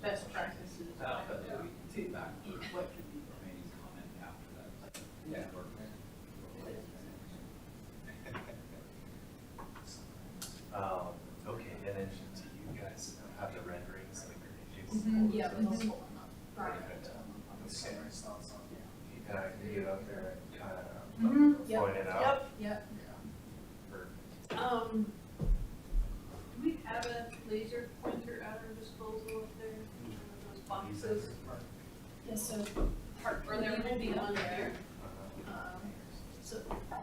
best practices. But we can take back what could be remaining comment after that. Yeah. Okay, and then do you guys have the renderings? Yeah, but they'll pull them up. Right. Okay. And I can get up there and kind of point it out. Yep. Or- Do we have a laser pointer at our disposal up there? Those boxes? Yeah, so park Or there will be one there. So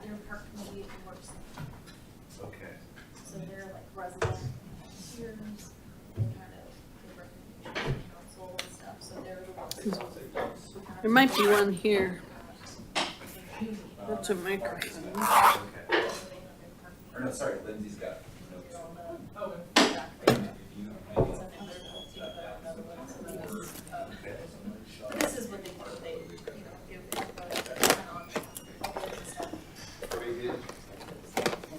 they're park committee and work session. Okay. So they're like resident volunteers, they kind of give recommendations to council and stuff, so they're the ones who kind of. There might be one here. That's a microphone. Okay. Or no, sorry, Lindsay's got notes. Oh, If you this is what they do, they, give input kind of on all the different stuff.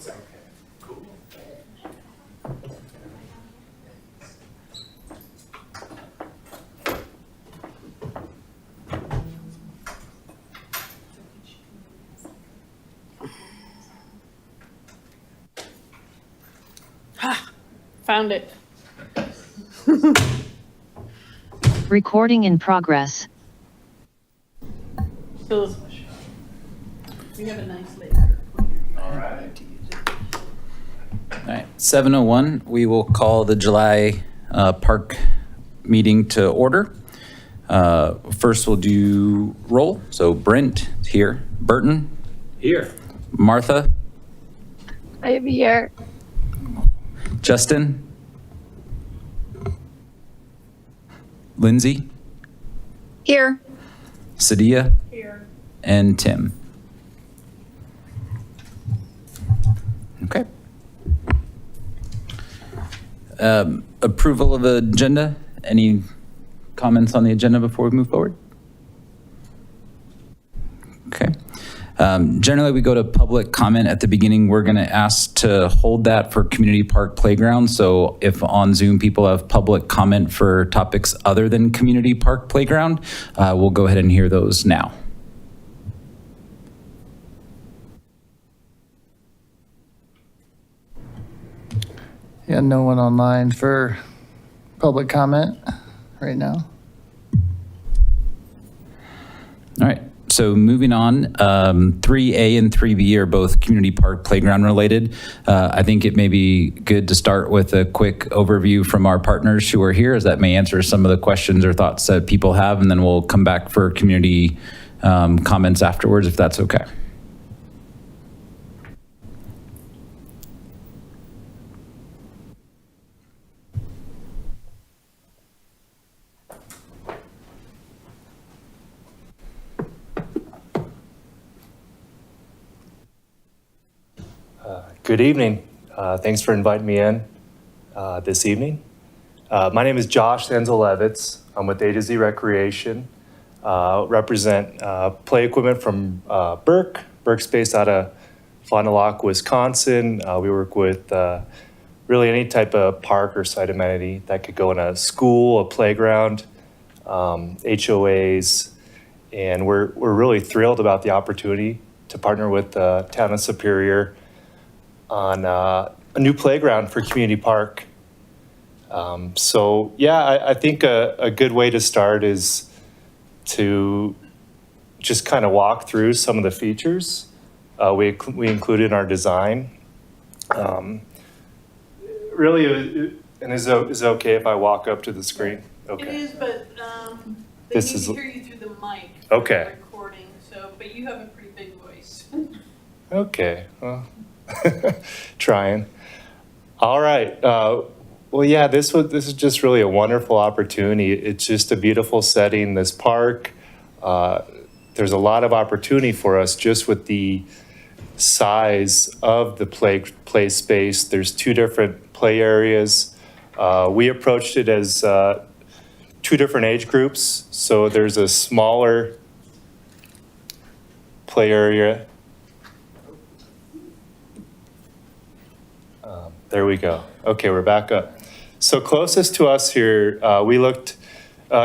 Okay, cool. Found it. Recording in progress. So we have a nice laser pointer. All right. All right, 7:01, we will call the July Park meeting to order. First, we'll do roll. So Brent here, Burton, Here. Martha, I am here. Justin, Lindsay, Here. Sadia, Here. and Tim. Okay. Approval of the agenda. Any comments on the agenda before we move forward? Okay. Generally, we go to public comment at the beginning. We're going to ask to hold that for Community Park Playground. So if on Zoom people have public comment for topics other than Community Park Playground, we'll go ahead and hear those now. Yeah, no one online for public comment right now. All right, so moving on, 3A and 3B are both community park playground related. I think it may be good to start with a quick overview from our partners who are here, as that may answer some of the questions or thoughts that people have, and then we'll come back for community comments afterwards, if that's okay. Good evening. Thanks for inviting me in this evening. My name is Josh Enzel-Levitz. I'm with A to Z Recreation. Represent play equipment from Burke. Burke's based out of Fond du Lac, Wisconsin. We work with really any type of park or site amenity that could go in a school, a playground, HOAs, and we're really thrilled about the opportunity to partner with the town of Superior on a new playground for Community Park. So yeah, I think a good way to start is to just kind of walk through some of the features we included in our design. Really, and is it okay if I walk up to the screen? Okay. It is, but they This need is- to hear you through the mic. For Okay. the recording, so, but you have a pretty big voice. Okay, well, trying. All right. Well, yeah, this is just really a wonderful opportunity. It's just a beautiful setting, this park. There's a lot of opportunity for us just with the size of the play space. There's two different play areas. We approached it as two different age groups. So there's a smaller play area. There we go. Okay, we're back up. So closest to us here, we looked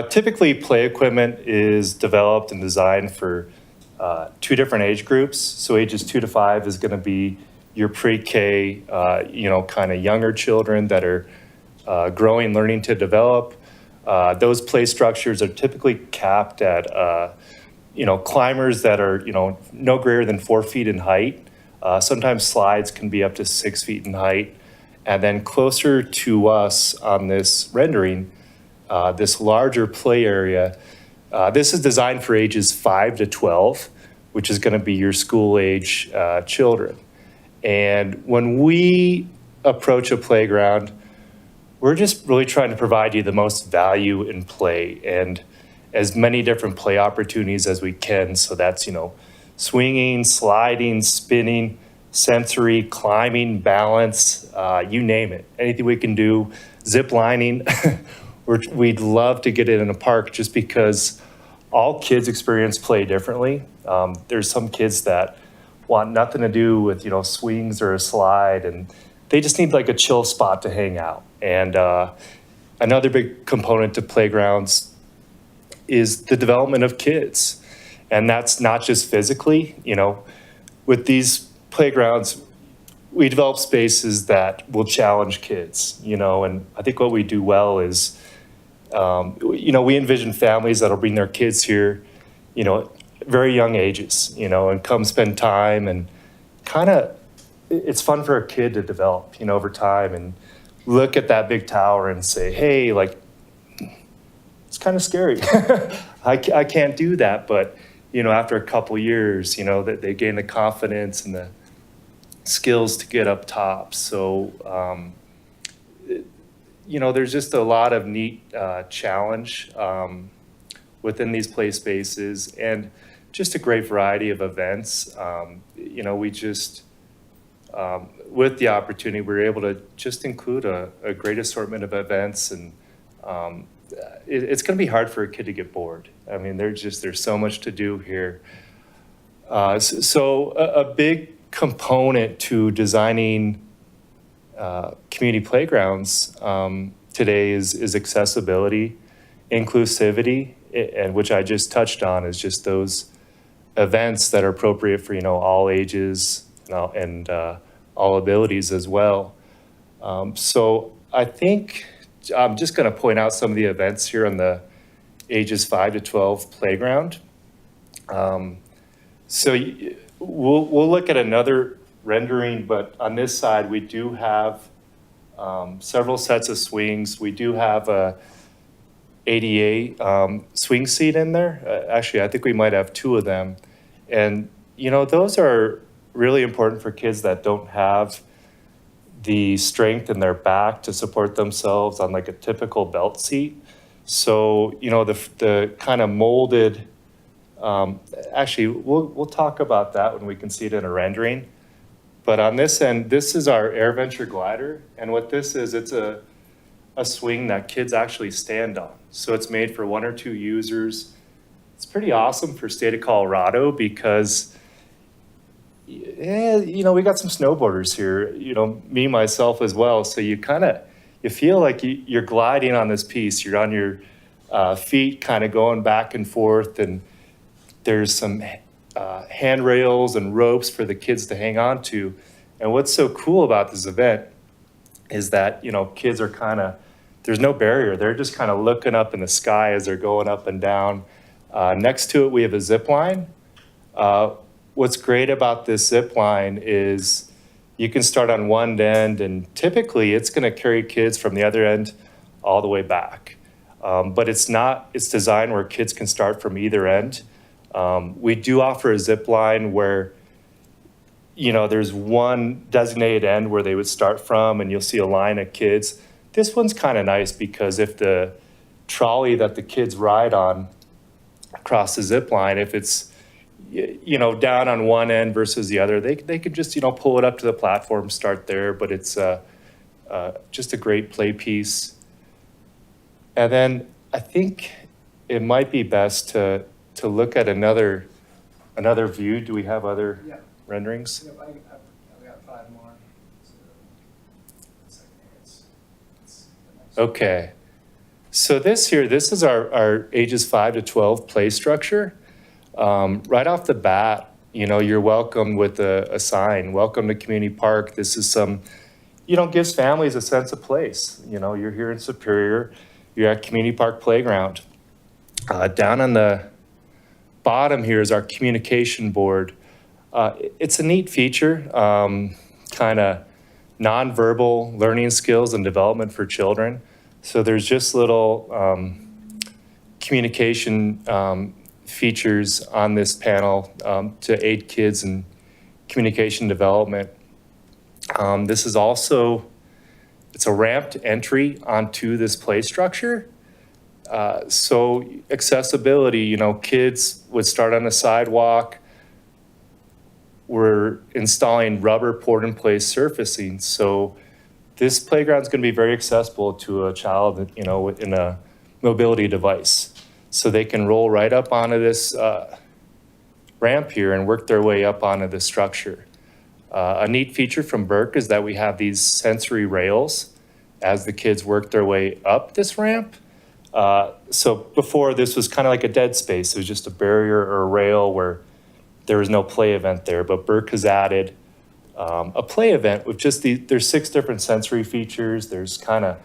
Typically, play equipment is developed and designed for 2 different age groups. So ages 2 to 5 is going to be your pre-K, kind of younger children that are growing, learning to develop. Those play structures are typically capped at, climbers that are, no greater than 4 feet in height. Sometimes slides can be up to 6 feet in height. And then closer to us on this rendering, this larger play area, this is designed for ages 5 to 12, which is going to be your school age children. And when we approach a playground, we're just really trying to provide you the most value in play and as many different play opportunities as we can. So that's, swinging, sliding, spinning, sensory, climbing, balance, you name it. Anything we can do, zip lining. We'd love to get it in a park just because all kids experience play differently. There's some kids that want nothing to do with, swings or a slide, and they just need like a chill spot to hang out. And another big component to playgrounds is the development of kids. And that's not just physically, with these playgrounds, we develop spaces that will challenge kids, and I think what we do well is, we envision families that'll bring their kids here, very young ages, and come spend time and it's fun for a kid to develop, over time and look at that big tower and say, hey, like, it's kind of scary. I can't do that. But, after a couple years, that they gain the confidence and the skills to get up top. So, there's just a lot of neat challenge within these play spaces and just a great variety of events. We just, with the opportunity, we were able to just include a great assortment of events, and it's going to be hard for a kid to get bored. I mean, there's so much to do here. So a big component to designing community playgrounds today is accessibility, inclusivity, and which I just touched on, is just those events that are appropriate for all ages and all abilities as well. So I think I'm just going to point out some of the events here on the ages 5 to 12 playground. So we'll look at another rendering, but on this side we do have several sets of swings. We do have a ADA swing seat in there. Actually, I think we might have 2 of them. And, those are really important for kids that don't have the strength in their back to support themselves on like a typical belt seat. So, the kind of molded, actually, we'll talk about that when we can see it in a rendering. But on this end, this is our AirVenture glider. And what this is, it's a swing that kids actually stand on. So it's made for 1 or 2 users. It's pretty awesome for state of Colorado because, we got some snowboarders here, me, myself as well. So you feel like you're gliding on this piece. You're on your feet kind of going back and forth, and there's some handrails and ropes for the kids to hang on to. And what's so cool about this event is that, kids are there's no barrier. They're just kind of looking up in the sky as they're going up and down. Next to it, we have a zip line. What's great about this zip line is you can start on one end, and typically it's going to carry kids from the other end all the way back. But it's designed where kids can start from either end. We do offer a zip line where, there's one designated end where they would start from, and you'll see a line of kids. This one's kind of nice because if the trolley that the kids ride on across the zip line, if it's, down on one end versus the other, they could just, pull it up to the platform, start there, but it's just a great play piece. And then I think it might be best to look at another view. Do we have other renderings? Yep, we got 5 more. So, Okay. So this is our ages 5 to 12 play structure. Right off the bat, you're welcomed with a sign, welcome to Community Park. This is some, gives families a sense of place. You're here in Superior, you're at Community Park Playground. Down on the bottom here is our communication board. It's a neat feature, kind of nonverbal learning skills and development for children. So there's just little communication features on this panel to aid kids in communication development. This is also, it's a ramped entry onto this play structure. So accessibility, kids would start on the sidewalk. We're installing rubber poured-in-place surfacing. So this playground is going to be very accessible to a child, in a mobility device. So they can roll right up onto this ramp here and work their way up onto the structure. A neat feature from PARC is that we have these sensory rails as the kids work their way up this ramp. So before, this was kind of like a dead space. It was just a barrier or a rail where there was no play event there, but PARC has added a play event with just there's 6 different sensory features. There's kind of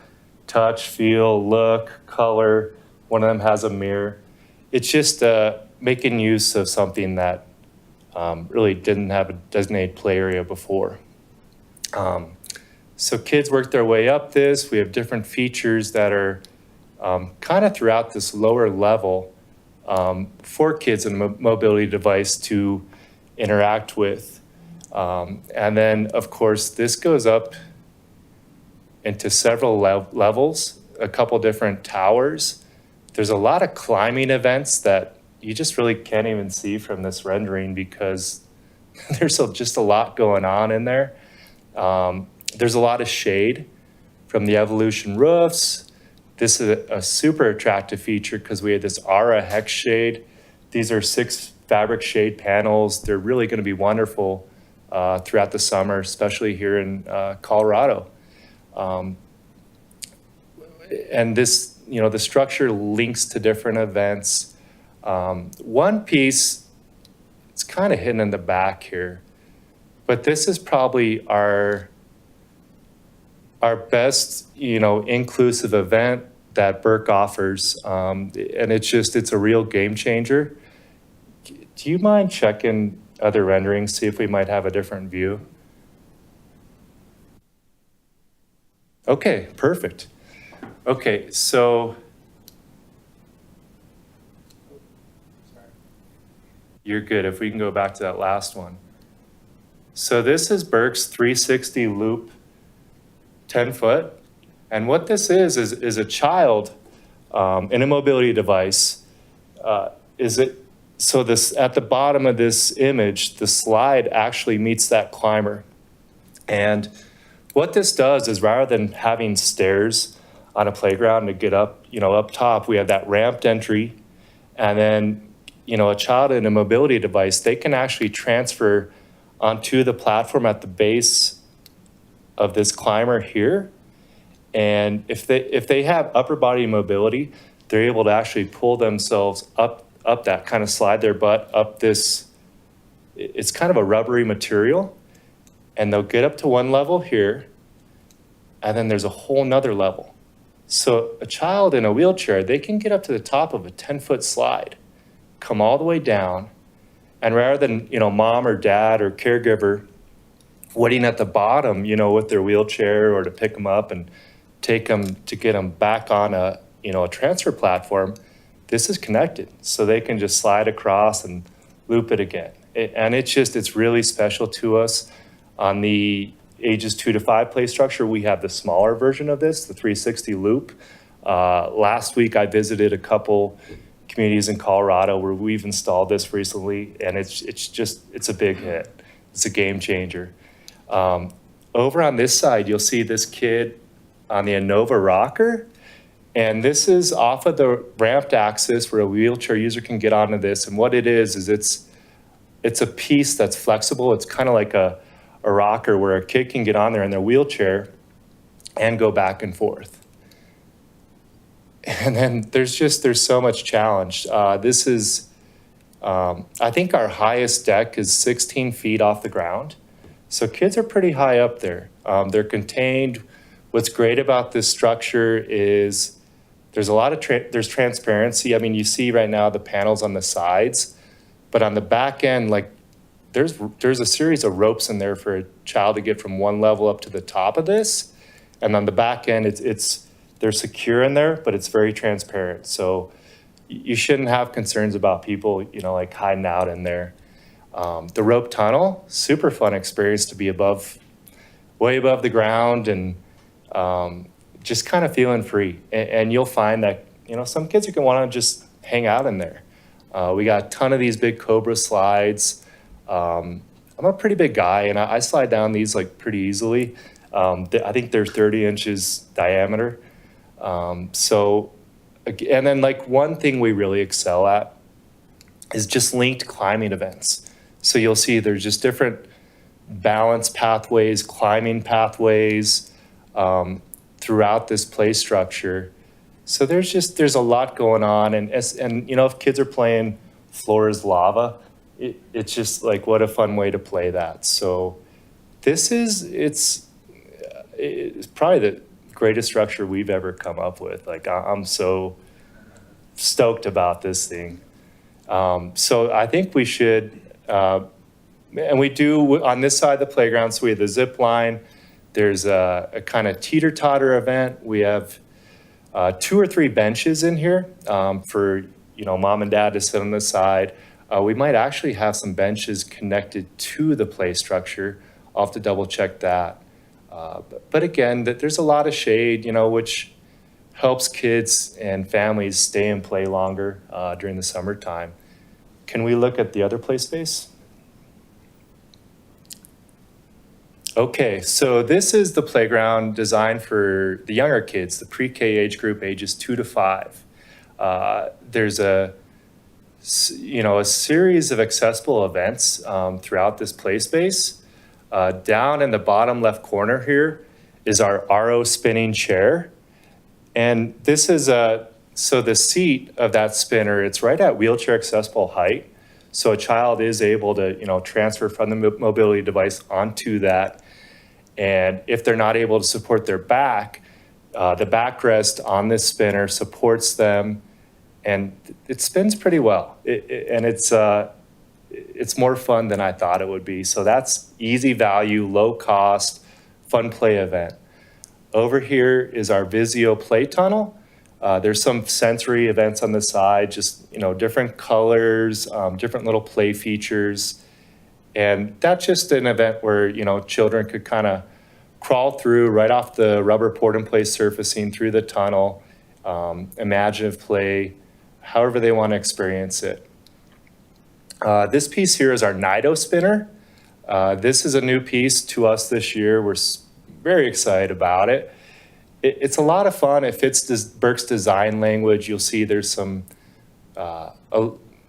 touch, feel, look, color. One of them has a mirror. It's just making use of something that really didn't have a designated play area before. So kids work their way up this. We have different features that are kind of throughout this lower level for kids in a mobility device to interact with. And then, of course, this goes up into several levels, a couple different towers. There's a lot of climbing events that you just really can't even see from this rendering because there's just a lot going on in there. There's a lot of shade from the Evolution roofs. This is a super attractive feature because we have this Aura hex shade. These are 6 fabric shade panels. They're really going to be wonderful throughout the summer, especially here in Colorado. And this, the structure links to different events. One piece, it's kind of hidden in the back here, but this is probably our best, inclusive event that PARC offers. And it's a real game changer. Do you mind checking other renderings, see if we might have a different view? Okay, perfect. Okay, so you're good if we can go back to that last one. So this is PARC's 360 loop 10 foot. And what this is a child in a mobility device. So this at the bottom of this image, the slide actually meets that climber. And what this does is rather than having stairs on a playground to get up, up top, we have that ramped entry. And then, a child in a mobility device, they can actually transfer onto the platform at the base of this climber here. And if they have upper body mobility, they're able to actually pull themselves up that, kind of slide their butt up this, it's kind of a rubbery material, and they'll get up to one level here, and then there's a whole nother level. So a child in a wheelchair, they can get up to the top of a 10-foot slide, come all the way down, and rather than, mom or dad or caregiver waiting at the bottom, with their wheelchair or to pick them up and take them to get them back on a transfer platform, this is connected. So they can just slide across and loop it again. And it's really special to us. On the ages 2 to 5 play structure, we have the smaller version of this, the 360 loop. Last week, I visited a couple communities in Colorado where we've installed this recently, and it's a big hit. It's a game changer. Over on this side, you'll see this kid on the Innova rocker, and this is off of the ramped axis where a wheelchair user can get onto this. And what it is it's a piece that's flexible. It's kind of like a rocker where a kid can get on there in their wheelchair and go back and forth. And then there's so much challenge. This is, I think our highest deck is 16 feet off the ground. So kids are pretty high up there. They're contained. What's great about this structure is there's a lot of, there's transparency. I mean, you see right now the panels on the sides, but on the back end, like there's a series of ropes in there for a child to get from one level up to the top of this. And on the back end, they're secure in there, but it's very transparent. So you shouldn't have concerns about people, like hiding out in there. The rope tunnel, super fun experience to be way above the ground and just kind of feeling free. And you'll find that, some kids are gonna wanna just hang out in there. We got a ton of these big Cobra slides. I'm a pretty big guy and I slide down these like pretty easily. I think they're 30 inches diameter. And then like one thing we really excel at is just linked climbing events. So you'll see there's just different balance pathways, climbing pathways throughout this play structure. So there's a lot going on. And if kids are playing floor is lava, it's just like, what a fun way to play that. So it's probably the greatest structure we've ever come up with. Like I'm so stoked about this thing. So I think we should, and we do on this side of the playground, so we have the zip line. There's a kind of teeter-totter event. We have 2 or 3 benches in here for mom and dad to sit on the side. We might actually have some benches connected to the play structure. I'll have to double check that. But again, there's a lot of shade, which helps kids and families stay and play longer during the summertime. Can we look at the other play space? Okay, so this is the playground designed for the younger kids, the pre-K age group, ages 2 to 5. There's a series of accessible events throughout this play space. Down in the bottom left corner here is our RO spinning chair. And this is so the seat of that spinner, it's right at wheelchair accessible height. So a child is able to, transfer from the mobility device onto that. And if they're not able to support their back, the backrest on this spinner supports them and it spins pretty well. And it's more fun than I thought it would be. So that's easy value, low cost, fun play event. Over here is our Vizio play tunnel. There's some sensory events on the side, just, different colors, different little play features. And that's just an event where, children could kind of crawl through right off the rubber port and play surfacing through the tunnel, imaginative play, however they want to experience it. This piece here is our Nido spinner. This is a new piece to us this year. We're very excited about it. It's a lot of fun. It fits Burke's design language. You'll see there's some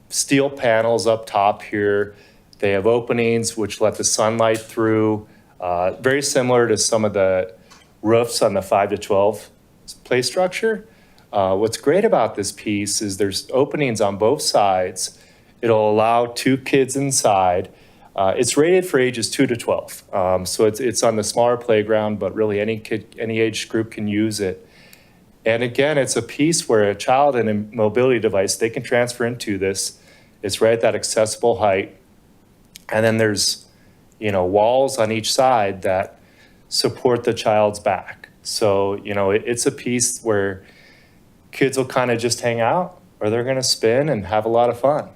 steel panels up top here. They have openings which let the sunlight through, very similar to some of the roofs on the 5 to 12 play structure. What's great about this piece is there's openings on both sides. It'll allow 2 kids inside. It's rated for ages 2 to 12. So it's on the smaller playground, but really any kid, any age group can use it. And again, it's a piece where a child and a mobility device, they can transfer into this. It's right at that accessible height. And then there's, walls on each side that support the child's back. So, it's a piece where kids will kind of just hang out or they're gonna spin and have a lot of fun.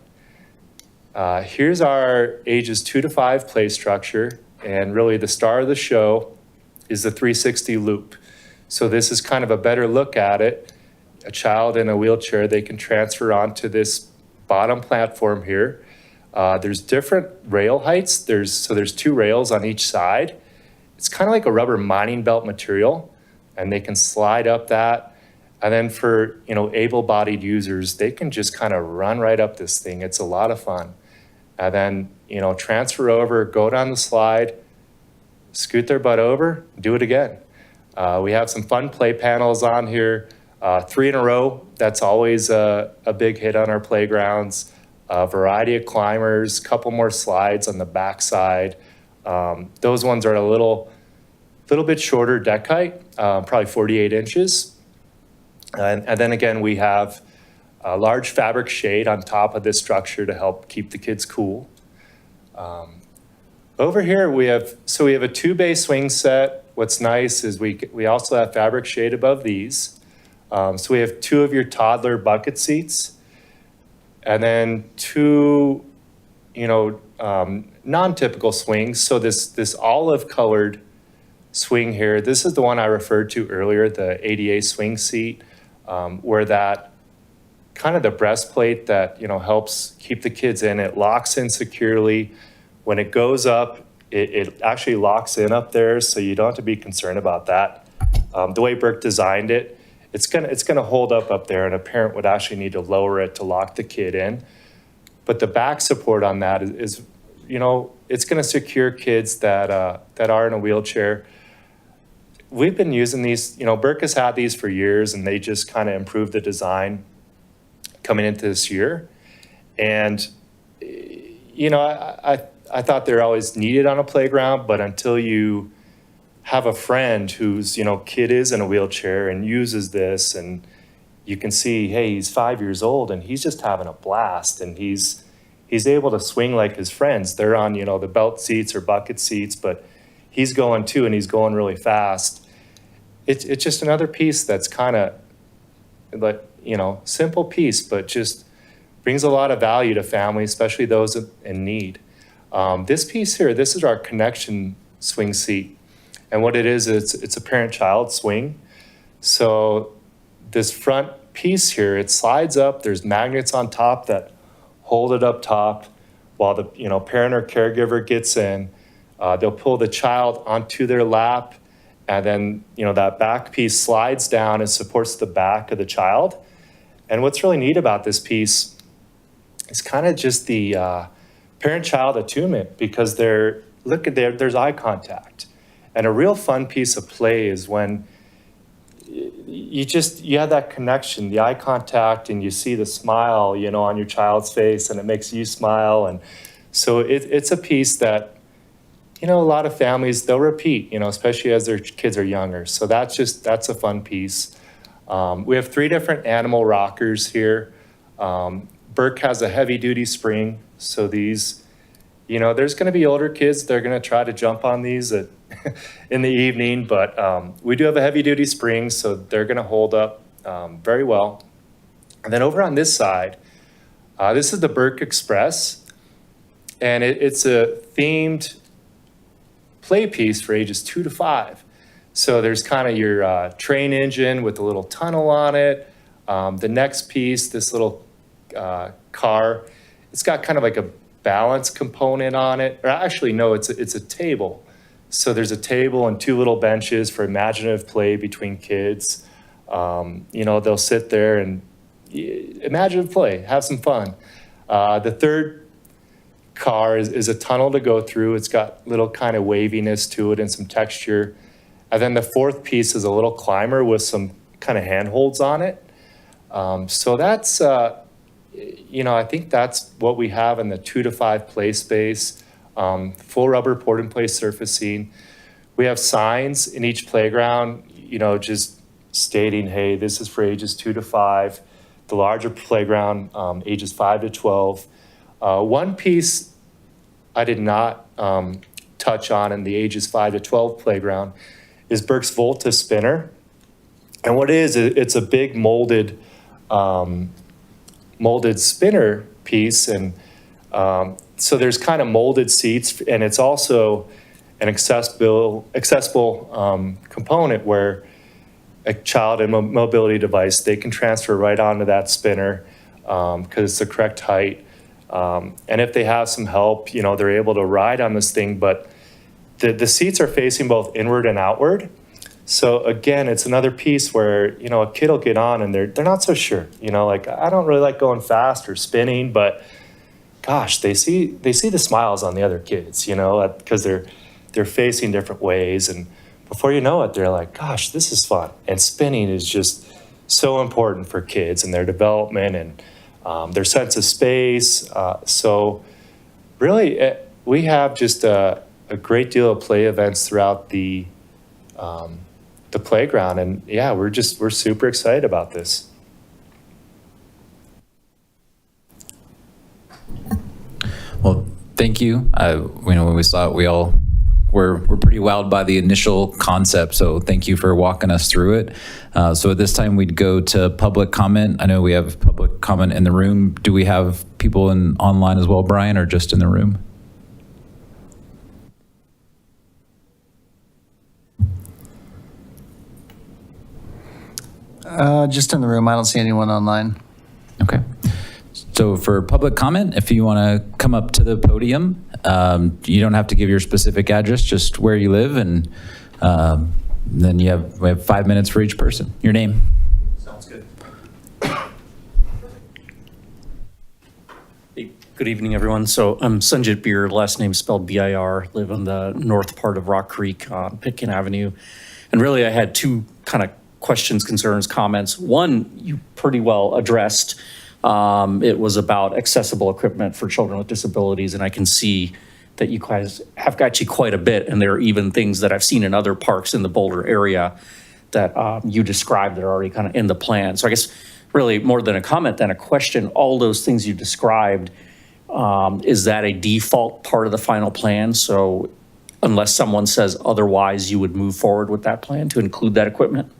Here's our ages 2 to 5 play structure. And really the star of the show is the 360 loop. So this is kind of a better look at it. A child in a wheelchair, they can transfer onto this bottom platform here. There's different rail heights. There's 2 rails on each side. It's kind of like a rubber mining belt material, and they can slide up that. And then for, able-bodied users, they can just kind of run right up this thing. It's a lot of fun. And then, transfer over, go down the slide, scoot their butt over, do it again. We have some fun play panels on here. 3 in a row, that's always a big hit on our playgrounds. A variety of climbers, couple more slides on the backside. Those ones are a little bit shorter deck height, probably 48 inches. And then again, we have a large fabric shade on top of this structure to help keep the kids cool. Over here, we have a 2-bay swing set. What's nice is we also have fabric shade above these. So we have 2 of your toddler bucket seats, and then 2, non-typical swings. So this olive-colored swing here, this is the one I referred to earlier, the ADA swing seat, where that kind of the breastplate that, helps keep the kids in, it locks in securely. When it goes up, it actually locks in up there, so you don't have to be concerned about that. The way Burke designed it, it's gonna hold up there, and a parent would actually need to lower it to lock the kid in. But the back support on that is it's gonna secure kids that are in a wheelchair. We've been using these, Burke has had these for years, and they just kind of improved the design coming into this year. And, I thought they're always needed on a playground, but until you have a friend whose, kid is in a wheelchair and uses this, and you can see, hey, he's 5 years old and he's just having a blast, and he's able to swing like his friends. They're on, the belt seats or bucket seats, but he's going too, and he's going really fast. It's just another piece that's kind of like, simple piece, but just brings a lot of value to families, especially those in need. This piece here, this is our connection swing seat. And what it is, it's a parent-child swing. So this front piece here, it slides up. There's magnets on top that hold it up top while the parent or caregiver gets in. They'll pull the child onto their lap, and then that back piece slides down and supports the back of the child. And what's really neat about this piece is kind of just the parent-child attunement, because there's eye contact. And a real fun piece of play is when you have that connection, the eye contact, and you see the smile, on your child's face, and it makes you smile. And so it's a piece that, a lot of families, they'll repeat, especially as their kids are younger. So that's a fun piece. We have 3 different animal rockers here. Burke has a heavy-duty spring, so these, there's going to be older kids, they're going to try to jump on these in the evening, but we do have a heavy-duty spring, so they're going to hold up very well. And then over on this side, this is the Burke Express, and it's a themed play piece for ages 2 to 5. So there's kind of your train engine with a little tunnel on it. The next piece, this little car, it's got kind of like a balance component on it. Or actually, no, it's a table. So there's a table and 2 little benches for imaginative play between kids. They'll sit there and imaginative play, have some fun. The third car is a tunnel to go through. It's got little kind of waviness to it and some texture. And then the 4th piece is a little climber with some kind of handholds on it. So that's, I think that's what we have in the 2 to 5 play space. Full rubber port-in-place surfacing. We have signs in each playground, just stating, hey, this is for ages 2 to 5. The larger playground, ages 5 to 12. One piece I did not touch on in the ages 5 to 12 playground is Burke's Volta spinner. And what it is, it's a big molded spinner piece. And so there's kind of molded seats, and it's also an accessible component where a child in a mobility device, they can transfer right onto that spinner because it's the correct height. And if they have some help, they're able to ride on this thing, but the seats are facing both inward and outward. So again, it's another piece where, a kid will get on and they're not so sure, like, I don't really like going fast or spinning, but gosh, they see the smiles on the other kids, because they're facing different ways. And before you know it, they're like, gosh, this is fun. And spinning is just so important for kids and their development and their sense of space. So really, we have just a great deal of play events throughout the playground. And yeah, we're super excited about this. Well, thank you. When we saw it, we all were pretty wowed by the initial concept. So thank you for walking us through it. So at this time, we'd go to public comment. I know we have public comment in the room. Do we have people online as well, Brian, or just in the room? Just in the room. I don't see anyone online. Okay. So for public comment, if you want to come up to the podium, you don't have to give your specific address, just where you live, and then we have 5 minutes for each person. Your name. Sounds good. Hey, good evening, everyone. So I'm Sanjit Beer, last name spelled B-I-R, live in the north part of Rock Creek on Pitkin Avenue. And really, I had two kind of questions, concerns, comments. One, you pretty well addressed. It was about accessible equipment for children with disabilities, and I can see that you guys have got you quite a bit, and there are even things that I've seen in other parks in the Boulder area that you described that are already kind of in the plan. So I guess really more than a comment than a question, all those things you described, is that a default part of the final plan? So unless someone says otherwise, you would move forward with that plan to include that equipment?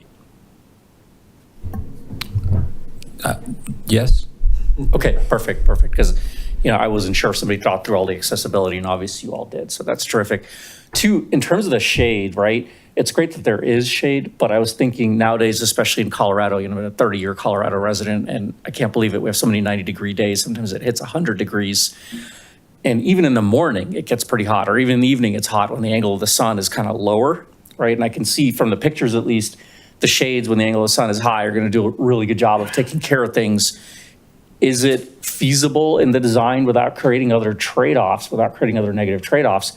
Yes. Okay, perfect. Because, I wasn't sure if somebody thought through all the accessibility, and obviously you all did, so that's terrific. Two, in terms of the shade, right? It's great that there is shade, but I was thinking nowadays, especially in Colorado, I'm a 30-year Colorado resident, and I can't believe it. We have so many 90-degree days. Sometimes it hits 100 degrees. And even in the morning, it gets pretty hot, or even in the evening, it's hot when the angle of the sun is kind of lower, right? And I can see from the pictures, at least, the shades when the angle of the sun is high are going to do a really good job of taking care of things. Is it feasible in the design without creating other trade-offs, without creating other negative trade-offs,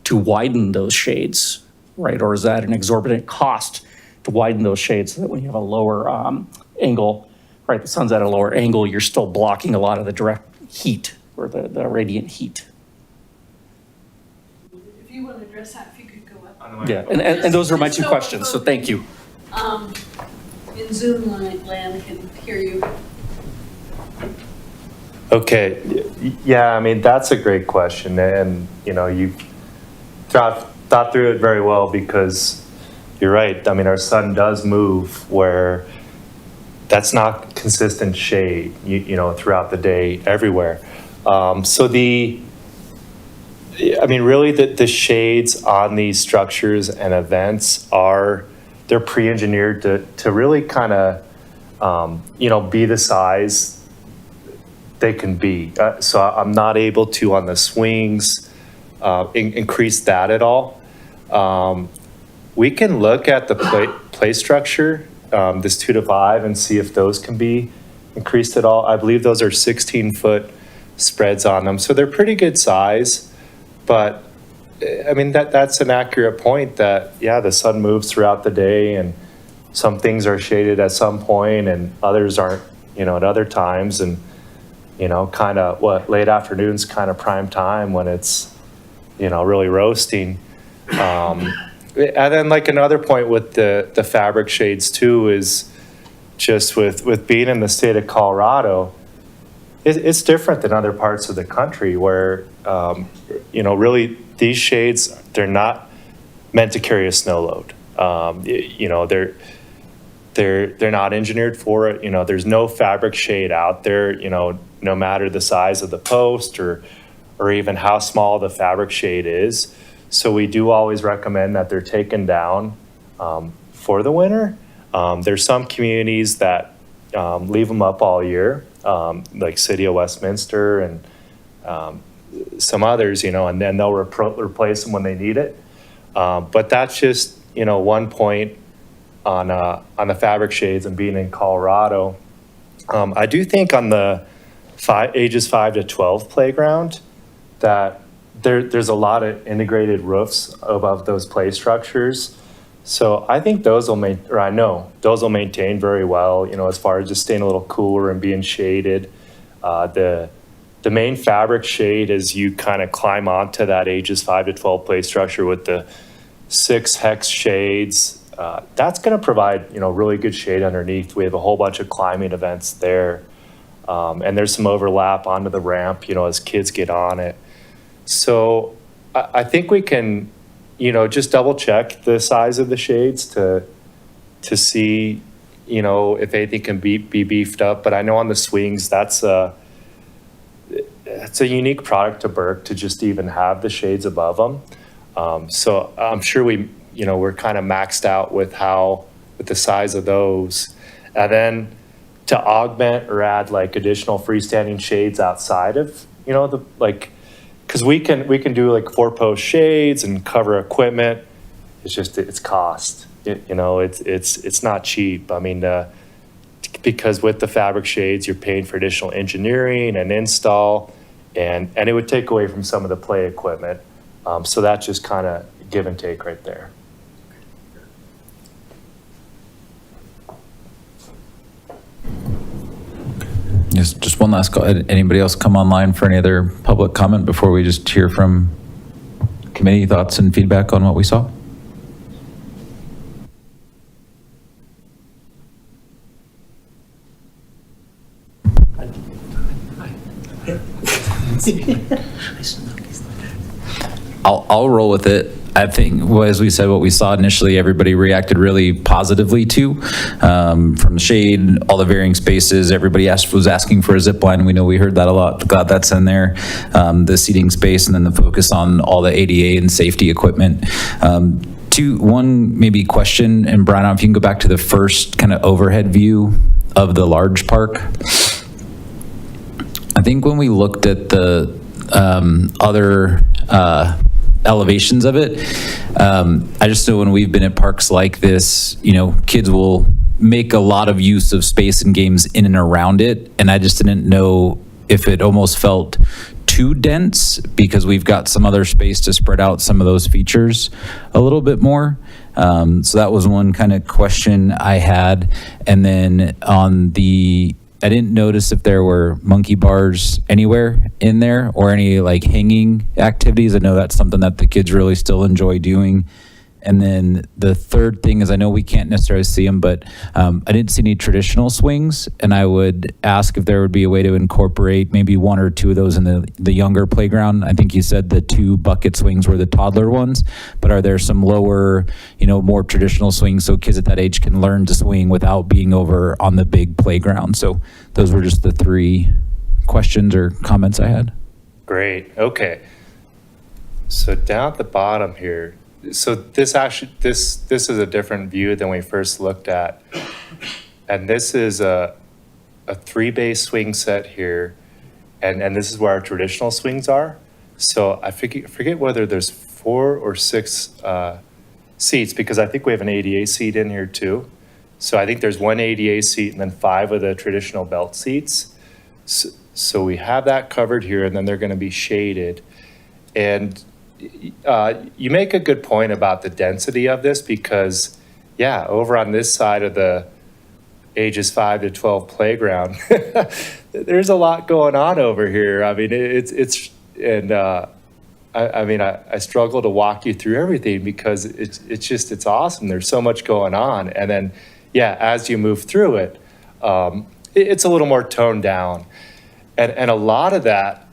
to widen those shades, right? Or is that an exorbitant cost to widen those shades so that when you have a lower angle, right, the sun's at a lower angle, you're still blocking a lot of the direct heat or the radiant heat? If you want to address that, if you could go up. Yeah, and those are my two questions, so thank you. In Zoom land can hear you. Okay, yeah, I mean, that's a great question, and you thought through it very well, because you're right. I mean, our sun does move where that's not consistent shade, throughout the day everywhere. So really the shades on these structures and events they're pre-engineered to really kind of, be the size they can be. So I'm not able to, on the swings, increase that at all. We can look at the play structure, this 2 to 5, and see if those can be increased at all. I believe those are 16-foot spreads on them. So they're pretty good size, but I mean, that's an accurate point that, yeah, the sun moves throughout the day, and some things are shaded at some point and others aren't, at other times. And, kind of late afternoon's kind of prime time when it's, really roasting. And then another point with the fabric shades too is just with being in the state of Colorado, it's different than other parts of the country where, really these shades, they're not meant to carry a snow load. They're not engineered for it. There's no fabric shade out there, no matter the size of the post or even how small the fabric shade is. So we do always recommend that they're taken down for the winter. There's some communities that leave them up all year, like City of Westminster and some others, and then they'll replace them when they need it. But that's just, one point on the fabric shades and being in Colorado. I do think on the ages 5 to 12 playground that there's a lot of integrated roofs above those play structures. So I think those will I know those will maintain very well, as far as just staying a little cooler and being shaded. The main fabric shade as you kind of climb onto that ages 5 to 12 play structure with the 6 hex shades, that's going to provide, really good shade underneath. We have a whole bunch of climbing events there. And there's some overlap onto the ramp, as kids get on it. So I think we can, just double check the size of the shades to see, if anything can be beefed up. But I know on the swings, that's a unique product to Burke to just even have the shades above them. So I'm sure we're kind of maxed out with the size of those. And then to augment or add like additional freestanding shades outside of, because we can do like 4-post shades and cover equipment. It's just, it's cost. It's not cheap. I mean, because with the fabric shades, you're paying for additional engineering and install, and it would take away from some of the play equipment. So that's just kind of give and take right there. Just one last call. Anybody else come online for any other public comment before we just hear from committee thoughts and feedback on what we saw? I'll roll with it. I think, well, as we said, what we saw initially, everybody reacted really positively to, from the shade, all the varying spaces. Everybody was asking for a zip line. We know we heard that a lot. Glad that's in there. The seating space, and then the focus on all the ADA and safety equipment. One maybe question, and Brian, if you can go back to the first kind of overhead view of the large park. I think when we looked at the other elevations of it, I just know when we've been at parks like this, kids will make a lot of use of space and games in and around it, and I just didn't know if it almost felt too dense because we've got some other space to spread out some of those features a little bit more. So that was one kind of question I had. And then I didn't notice if there were monkey bars anywhere in there or any like hanging activities. I know that's something that the kids really still enjoy doing. And then the third thing is, I know we can't necessarily see them, but I didn't see any traditional swings, and I would ask if there would be a way to incorporate maybe 1 or 2 of those in the younger playground. I think you said the 2 bucket swings were the toddler ones, but are there some lower, more traditional swings so kids at that age can learn to swing without being over on the big playground? So those were just the 3 questions or comments I had. Great. Okay. So down at the bottom here, so this is a different view than we first looked at. And this is a 3-base swing set here. And this is where our traditional swings are. So I forget whether there's 4 or 6 seats, because I think we have an ADA seat in here too. So I think there's 1 ADA seat and then 5 of the traditional belt seats. So we have that covered here, and then they're going to be shaded. And you make a good point about the density of this, because over on this side of the ages 5 to 12 playground, there's a lot going on over here. I mean, I struggle to walk you through everything because it's awesome. There's so much going on. And then, as you move through it, it's a little more toned down. And a lot of that,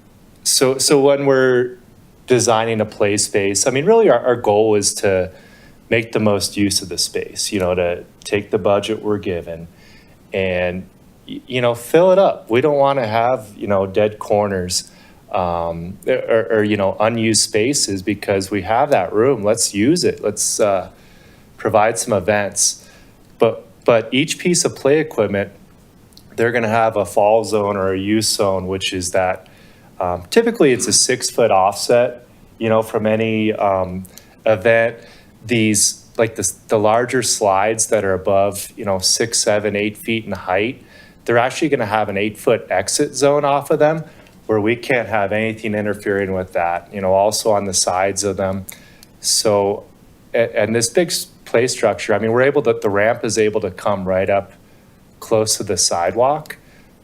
so when we're designing a play space, I mean, really our goal is to make the most use of the space, to take the budget we're given and, fill it up. We don't want to have, dead corners or unused spaces, because we have that room. Let's use it. Let's provide some events. But each piece of play equipment, they're going to have a fall zone or a use zone, which is that typically it's a 6-foot offset, from any event. These, like the larger slides that are above, 6, 7, 8 feet in height, they're actually going to have an 8-foot exit zone off of them, where we can't have anything interfering with that, also on the sides of them. So, and this big play structure, I mean, the ramp is able to come right up close to the sidewalk,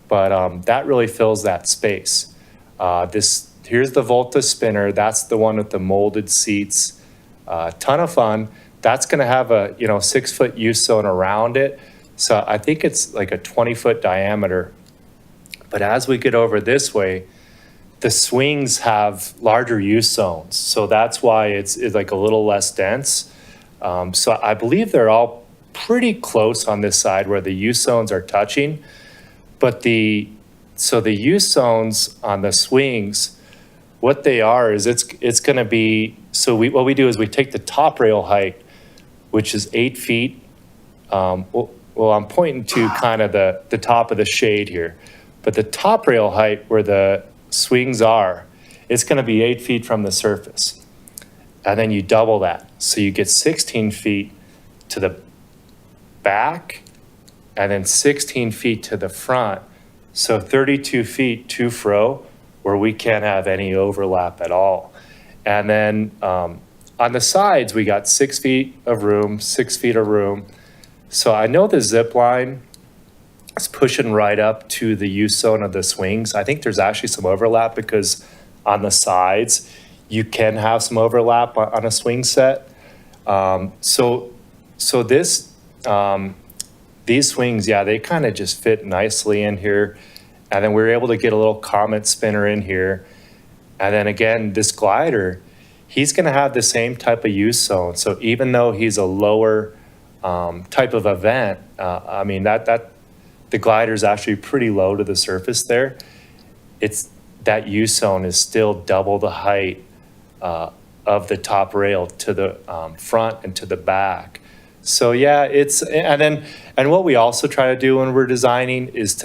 but that really fills that space. Here's the Volta spinner. That's the one with the molded seats. Ton of fun. That's going to have a 6-foot use zone around it. So I think it's like a 20-foot diameter. But as we get over this way, the swings have larger use zones. So that's why it's like a little less dense. So I believe they're all pretty close on this side where the use zones are touching. But the use zones on the swings, what they are is it's going to be, so what we do is we take the top rail height, which is 8 feet. Well, I'm pointing to kind of the top of the shade here. But the top rail height where the swings are, it's going to be 8 feet from the surface. And then you double that. So you get 16 feet to the back and then 16 feet to the front. So 32 feet to fro where we can't have any overlap at all. And then on the sides, we got 6 feet of room, 6 feet of room. So I know the zip line is pushing right up to the use zone of the swings. I think there's actually some overlap because on the sides, you can have some overlap on a swing set. So these swings, yeah, they kind of just fit nicely in here. And then we were able to get a little Comet spinner in here. And then again, this glider, he's going to have the same type of use zone. So even though he's a lower type of event, I mean, the glider is actually pretty low to the surface there. That use zone is still double the height of the top rail to the front and to the back. So yeah, and what we also try to do when we're designing is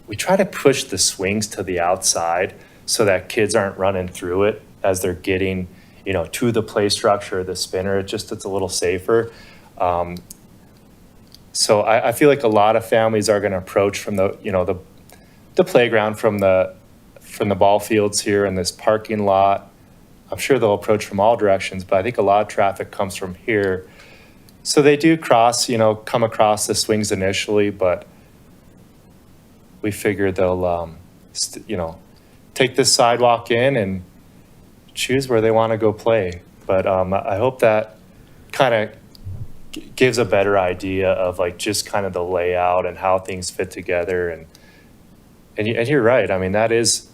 we try to push the swings to the outside so that kids aren't running through it as they're getting, to the play structure of the spinner. It's a little safer. So I feel like a lot of families are going to approach from the playground from the ball fields here in this parking lot. I'm sure they'll approach from all directions, but I think a lot of traffic comes from here. So they do come across the swings initially, but we figure they'll, take this sidewalk in and choose where they want to go play. But I hope that kind of gives a better idea of like just kind of the layout and how things fit together. And you're right. I mean, that is.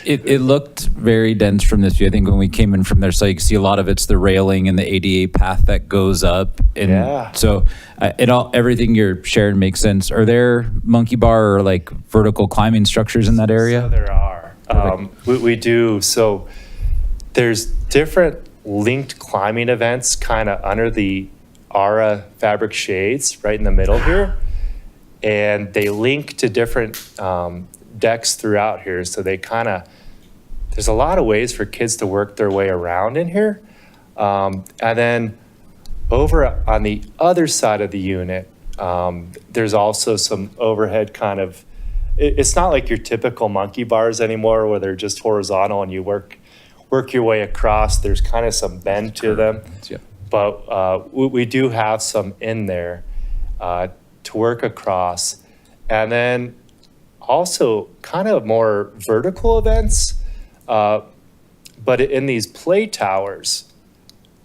It looked very dense from this view. I think when we came in from there, so you can see a lot of it's the railing and the ADA path that goes up. And yeah. So everything you're sharing makes sense. Are there monkey bar or like vertical climbing structures in that area? So there are. We do. So there's different linked climbing events kind of under the Aura fabric shades right in the middle here. And they link to different decks throughout here. So there's a lot of ways for kids to work their way around in here. And then over on the other side of the unit, there's also some overhead kind of, it's not like your typical monkey bars anymore where they're just horizontal and you work your way across. There's kind of some bend to them. Yeah. But we do have some in there to work across. And then also kind of more vertical events, but in these play towers,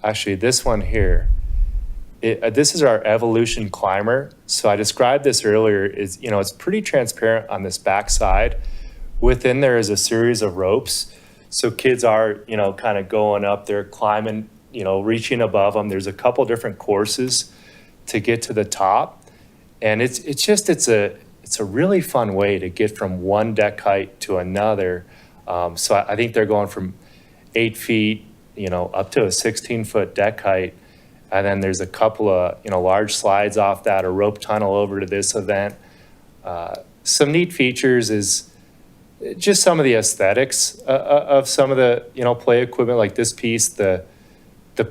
actually this one here, this is our Evolution Climber. So I described this earlier, it's pretty transparent on this back side. Within there is a series of ropes. So kids are, kind of going up there, climbing, reaching above them. There's a couple different courses to get to the top. And it's a really fun way to get from one deck height to another. So I think they're going from 8 feet, up to a 16-foot deck height. And then there's a couple of, large slides off that, a rope tunnel over to this event. Some neat features is just some of the aesthetics of some of the, play equipment, like this piece, the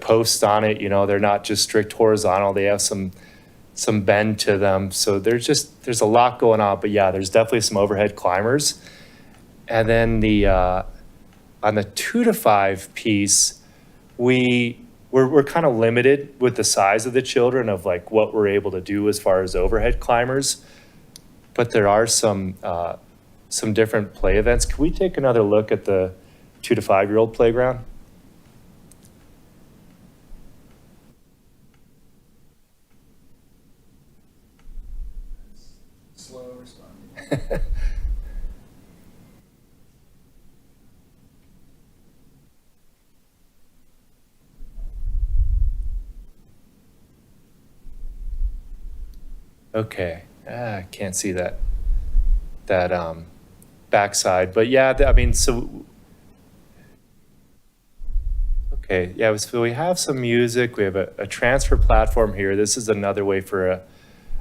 posts on it, they're not just strict horizontal. They have some bend to them. So there's a lot going on, but yeah, there's definitely some overhead climbers. And then on the 2 to 5 piece, we we're kind of limited with the size of the children of like what we're able to do as far as overhead climbers. But there are some different play events. Can we take another look at the 2 to 5-year-old playground? Slow responding. Okay, I can't see that backside, but yeah, I mean, so okay, yeah, so we have some music. We have a transfer platform here. This is another way for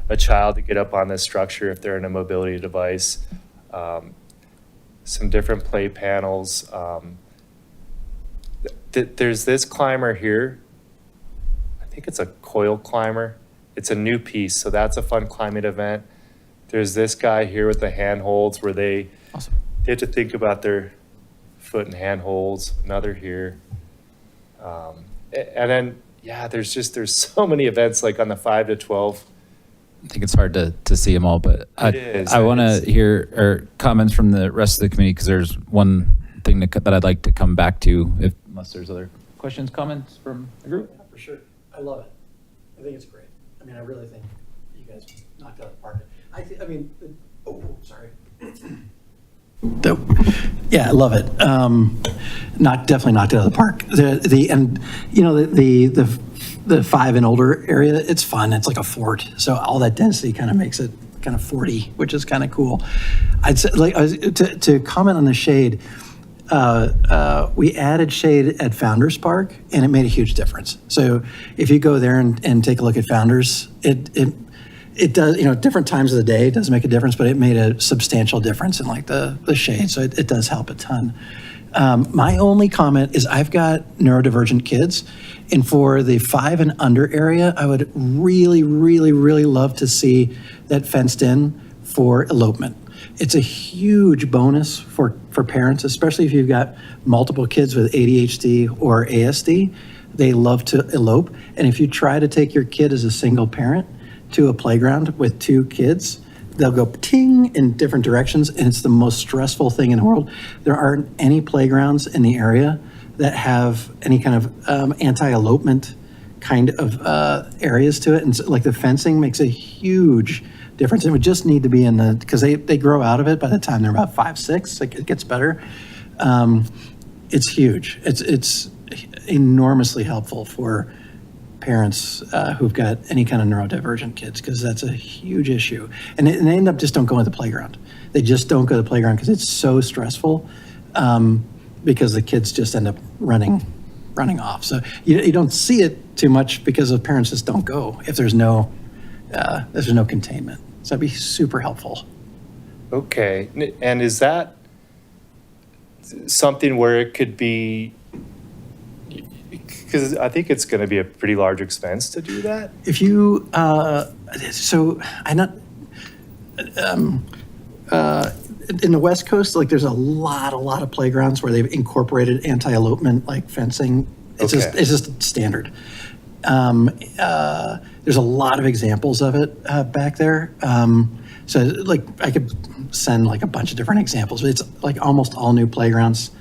a child to get up on this structure if they're in a mobility device. Some different play panels. There's this climber here. I think it's a coil climber. It's a new piece, so that's a fun climbing event. There's this guy here with the handholds where they have to think about their foot and handholds. Another here. And then, yeah, there's so many events like on the 5 to 12. I think it's hard to see them all, but It is. I want to hear comments from the rest of the community because there's one thing that I'd like to come back to, unless there's other questions, comments from the group. Yeah, for sure. I love it. I think it's great. I mean, I really think you guys knocked out the park. Sorry. Yeah, I love it. Definitely knocked it out of the park. The 5 and older area, it's fun. It's like a fort. So all that density kind of makes it kind of forty, which is kind of cool. I'd say, to comment on the shade, we added shade at Founders Park, and it made a huge difference. So if you go there and take a look at Founders, it does, different times of the day, it does make a difference, but it made a substantial difference in like the shade. So it does help a ton. My only comment is I've got neurodivergent kids, and for the 5 and under area, I would really, really, really love to see that fenced in for elopement. It's a huge bonus for parents, especially if you've got multiple kids with ADHD or ASD. They love to elope. And if you try to take your kid as a single parent to a playground with 2 kids, they'll go ting in different directions, and it's the most stressful thing in the world. There aren't any playgrounds in the area that have any kind of anti-elopement kind of areas to it. And so, like, the fencing makes a huge difference. It would just need to be because they grow out of it by the time they're about 5, 6. Like, it gets better. It's huge. It's enormously helpful for parents who've got any kind of neurodivergent kids, because that's a huge issue. And they end up just don't go to the playground. They just don't go to the playground because it's so stressful, because the kids just end up running off. So you don't see it too much because the parents just don't go if there's no containment. So that'd be super helpful. Okay, and is that something where it could be, because I think it's going to be a pretty large expense to do that? If you, in the West Coast, like, there's a lot of playgrounds where they've incorporated anti-elopement, like, fencing. It's just standard. There's a lot of examples of it back there. So, like, I could send like a bunch of different examples. It's like almost all new playgrounds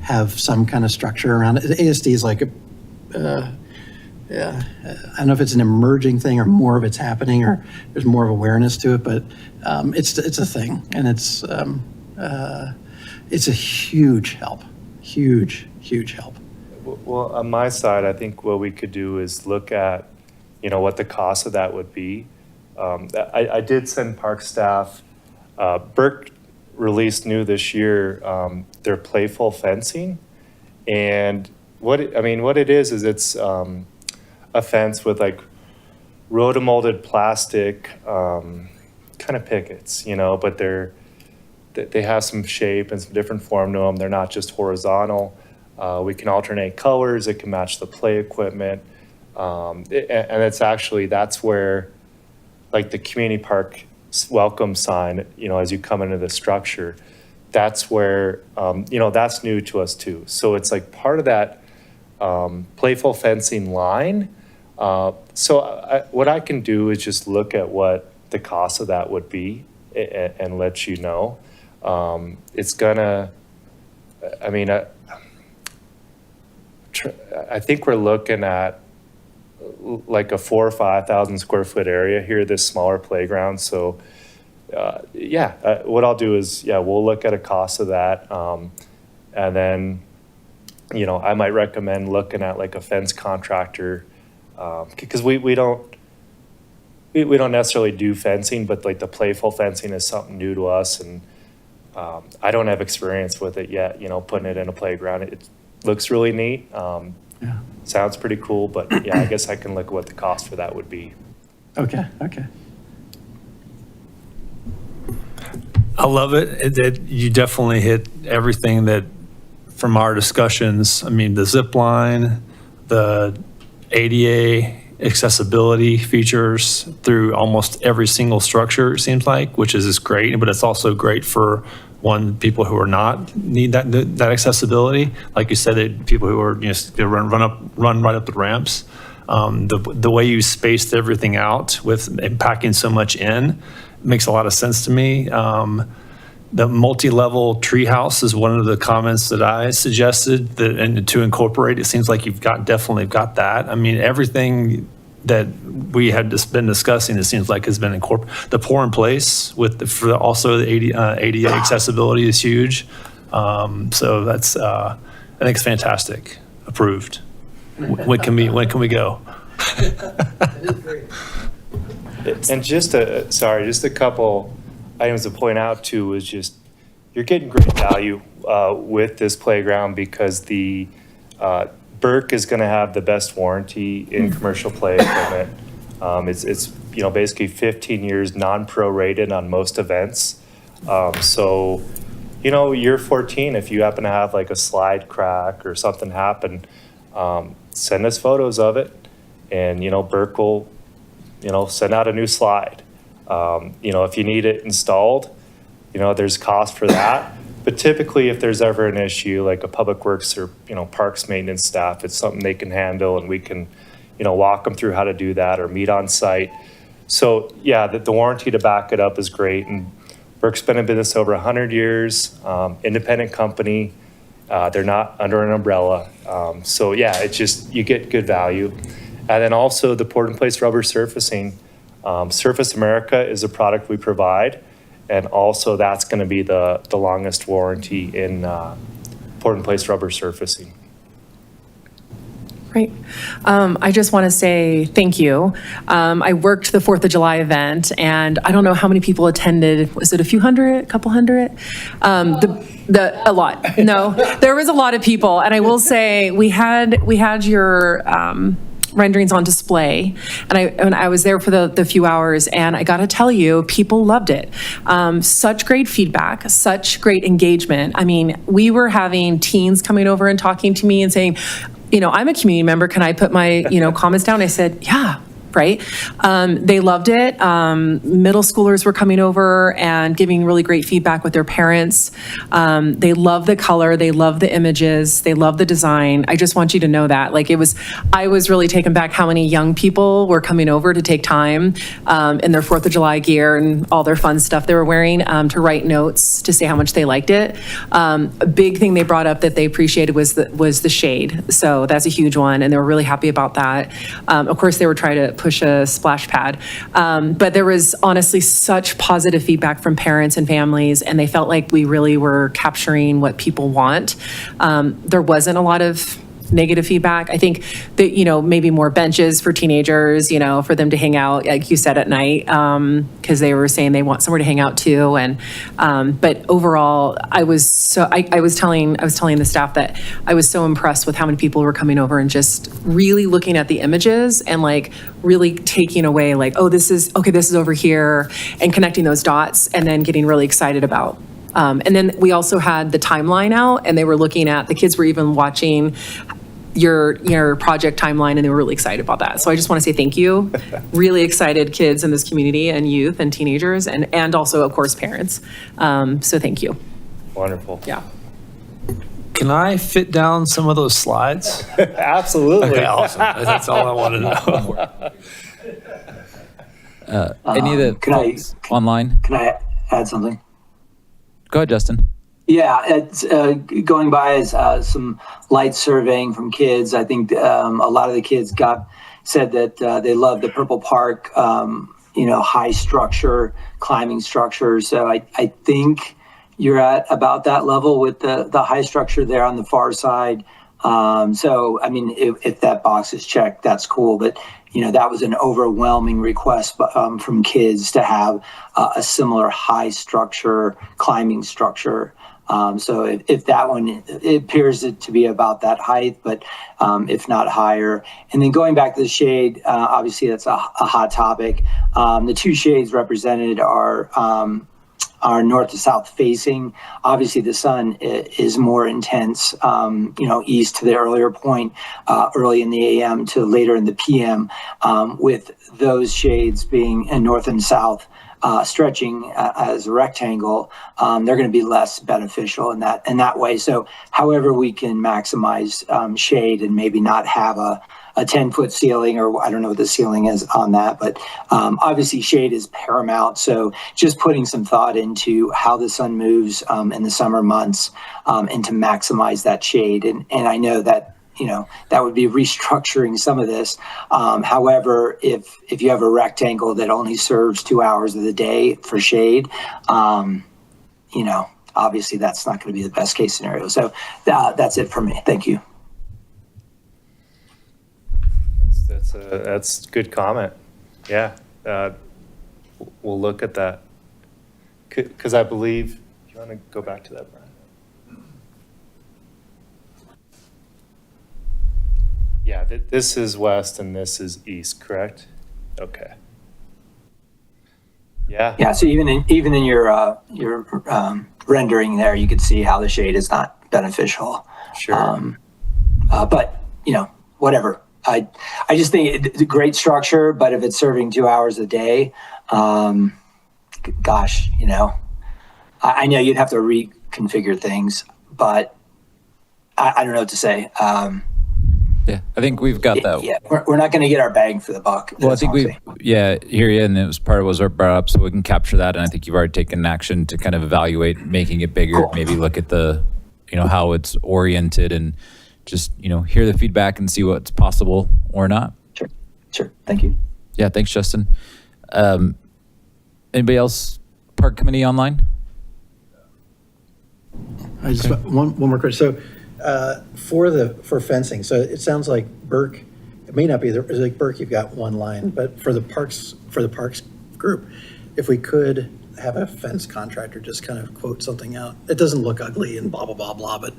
have some kind of structure around it. The ASD is like I don't know if it's an emerging thing or more of it's happening or there's more of awareness to it, but it's a thing, and it's a huge help, huge help. Well, on my side, I think what we could do is look at, what the cost of that would be. I did send park staff, Burke released new this year, their playful fencing. And what it is it's a fence with like rotomolded plastic kind of pickets, but they have some shape and some different form to them. They're not just horizontal. We can alternate colors. It can match the play equipment. And it's actually, that's where like the community park welcome sign, as you come into the structure, that's where, that's new to us too. So it's like part of that playful fencing line. What I can do is just look at what the cost of that would be and let you know. It's gonna, I mean, I think we're looking at like a 4,000 or 5,000 square foot area here, this smaller playground. So what I'll do is, we'll look at a cost of that. And then, I might recommend looking at like a fence contractor, because we don't necessarily do fencing, but like the playful fencing is something new to us. And I don't have experience with it yet, putting it in a playground. It looks really neat. Sounds pretty cool, but I guess I can look at what the cost for that would be. Okay. I love it. You definitely hit everything that from our discussions. I mean, the zip line, the ADA accessibility features through almost every single structure, it seems like, which is great, but it's also great for people who are not need that accessibility. Like you said, people who are they run right up the ramps. The way you spaced everything out with packing so much in makes a lot of sense to me. The multi-level treehouse is one of the comments that I suggested and to incorporate. It seems like you've definitely got that. I mean, everything that we had just been discussing, it seems like has been incorporated. The pour in place for also the ADA accessibility is huge. So that's I think it's fantastic. Approved. When can we go? And just a couple items to point out too is just you're getting great value with this playground because the PARC is going to have the best warranty in commercial play equipment. It's basically 15 years non-prorated on most events. So year 14, if you happen to have like a slide crack or something happen, send us photos of it, and PARC will send out a new slide. If you need it installed, there's cost for that. But typically, if there's ever an issue, like a public works or, parks maintenance staff, it's something they can handle, and we can, walk them through how to do that or meet on site. So the warranty to back it up is great. And PARC's been in business over 100 years, independent company. They're not under an umbrella. It's just, you get good value. And then also the poured in place rubber surfacing. Surface America is a product we provide. And also that's going to be the longest warranty in poured in place rubber surfacing. Great. I just want to say thank you. I worked the 4th of July event, and I don't know how many people attended. Was it a few hundred, a couple hundred? A lot. No, there was a lot of people. And I will say we had your renderings on display, and I was there for the few hours, and I got to tell you, people loved it. Such great feedback, such great engagement. I mean, we were having teens coming over and talking to me and saying, I'm a community member, can I put my, comments down? I said, yeah. Right? They loved it. Middle schoolers were coming over and giving really great feedback with their parents. They love the color. They love the images. They love the design. I just want you to know that. I was really taken back how many young people were coming over to take time in their 4th of July gear and all their fun stuff they were wearing to write notes to say how much they liked it. A big thing they brought up that they appreciated was the shade. So that's a huge one, and they were really happy about that. Of course, they were trying to push a splash pad. But there was honestly such positive feedback from parents and families, and they felt like we really were capturing what people want. There wasn't a lot of negative feedback. I think that, maybe more benches for teenagers, for them to hang out, like you said, at night, because they were saying they want somewhere to hang out too. And, but overall, I was telling the staff that I was so impressed with how many people were coming over and just really looking at the images and really taking away this is over here, and connecting those dots, and then getting really excited about. And then we also had the timeline out, and they were looking at, the kids were even watching your project timeline, and they were really excited about that. So I just want to say thank you. Really excited kids in this community, and youth and teenagers, and also, of course, parents. So thank you. Wonderful. Yeah. Can I fit down some of those slides? Absolutely. Okay, awesome. That's all I wanted to know. Any of the folks online? Can I add something? Go ahead, Justin. Yeah, it's going by as some light surveying from kids. I think a lot of the kids said that they love the Purple Park, high structure, climbing structure. So I think you're at about that level with the high structure there on the far side. So, I mean, if that box is checked, that's cool. But, that was an overwhelming request from kids to have a similar high structure, climbing structure. So if that one, it appears to be about that height, but if not higher. And then going back to the shade, obviously that's a hot topic. The two shades represented are north to south facing. Obviously the sun is more intense, east to the earlier point, early in the AM to later in the PM, with those shades being in north and south. Stretching as a rectangle, they're going to be less beneficial in that way. So however we can maximize shade and maybe not have a 10-foot ceiling, or I don't know what the ceiling is on that, but obviously shade is paramount. So just putting some thought into how the sun moves in the summer months and to maximize that shade. And I know that that would be restructuring some of this. However, if you have a rectangle that only serves 2 hours of the day for shade, obviously that's not going to be the best case scenario. So that's it for me. Thank you. That's a good comment. Yeah, we'll look at that. Because I believe, you want to go back to that, Brian? Yeah, this is west and this is east, correct? Okay. Yeah. Yeah. So even in your rendering there, you could see how the shade is not beneficial. Sure. But whatever. I just think it's a great structure, but if it's serving 2 hours a day, gosh, I know you'd have to reconfigure things, but I don't know what to say. Yeah, I think we've got that. Yeah, we're not going to get our bang for the buck. Well, I think hear you, and it was part of what was brought up, so we can capture that. And I think you've already taken action to kind of evaluate making it bigger. Cool. Maybe look at the, how it's oriented, and just hear the feedback and see what's possible or not. Sure. Thank you. Yeah, thanks, Justin. Anybody else? Park committee online? I just one more question. So for fencing, so it sounds like Burke, it may not be like Burke, you've got one line, but for the parks group, if we could have a fence contractor just kind of quote something out. It doesn't look ugly and blah blah blah blah, but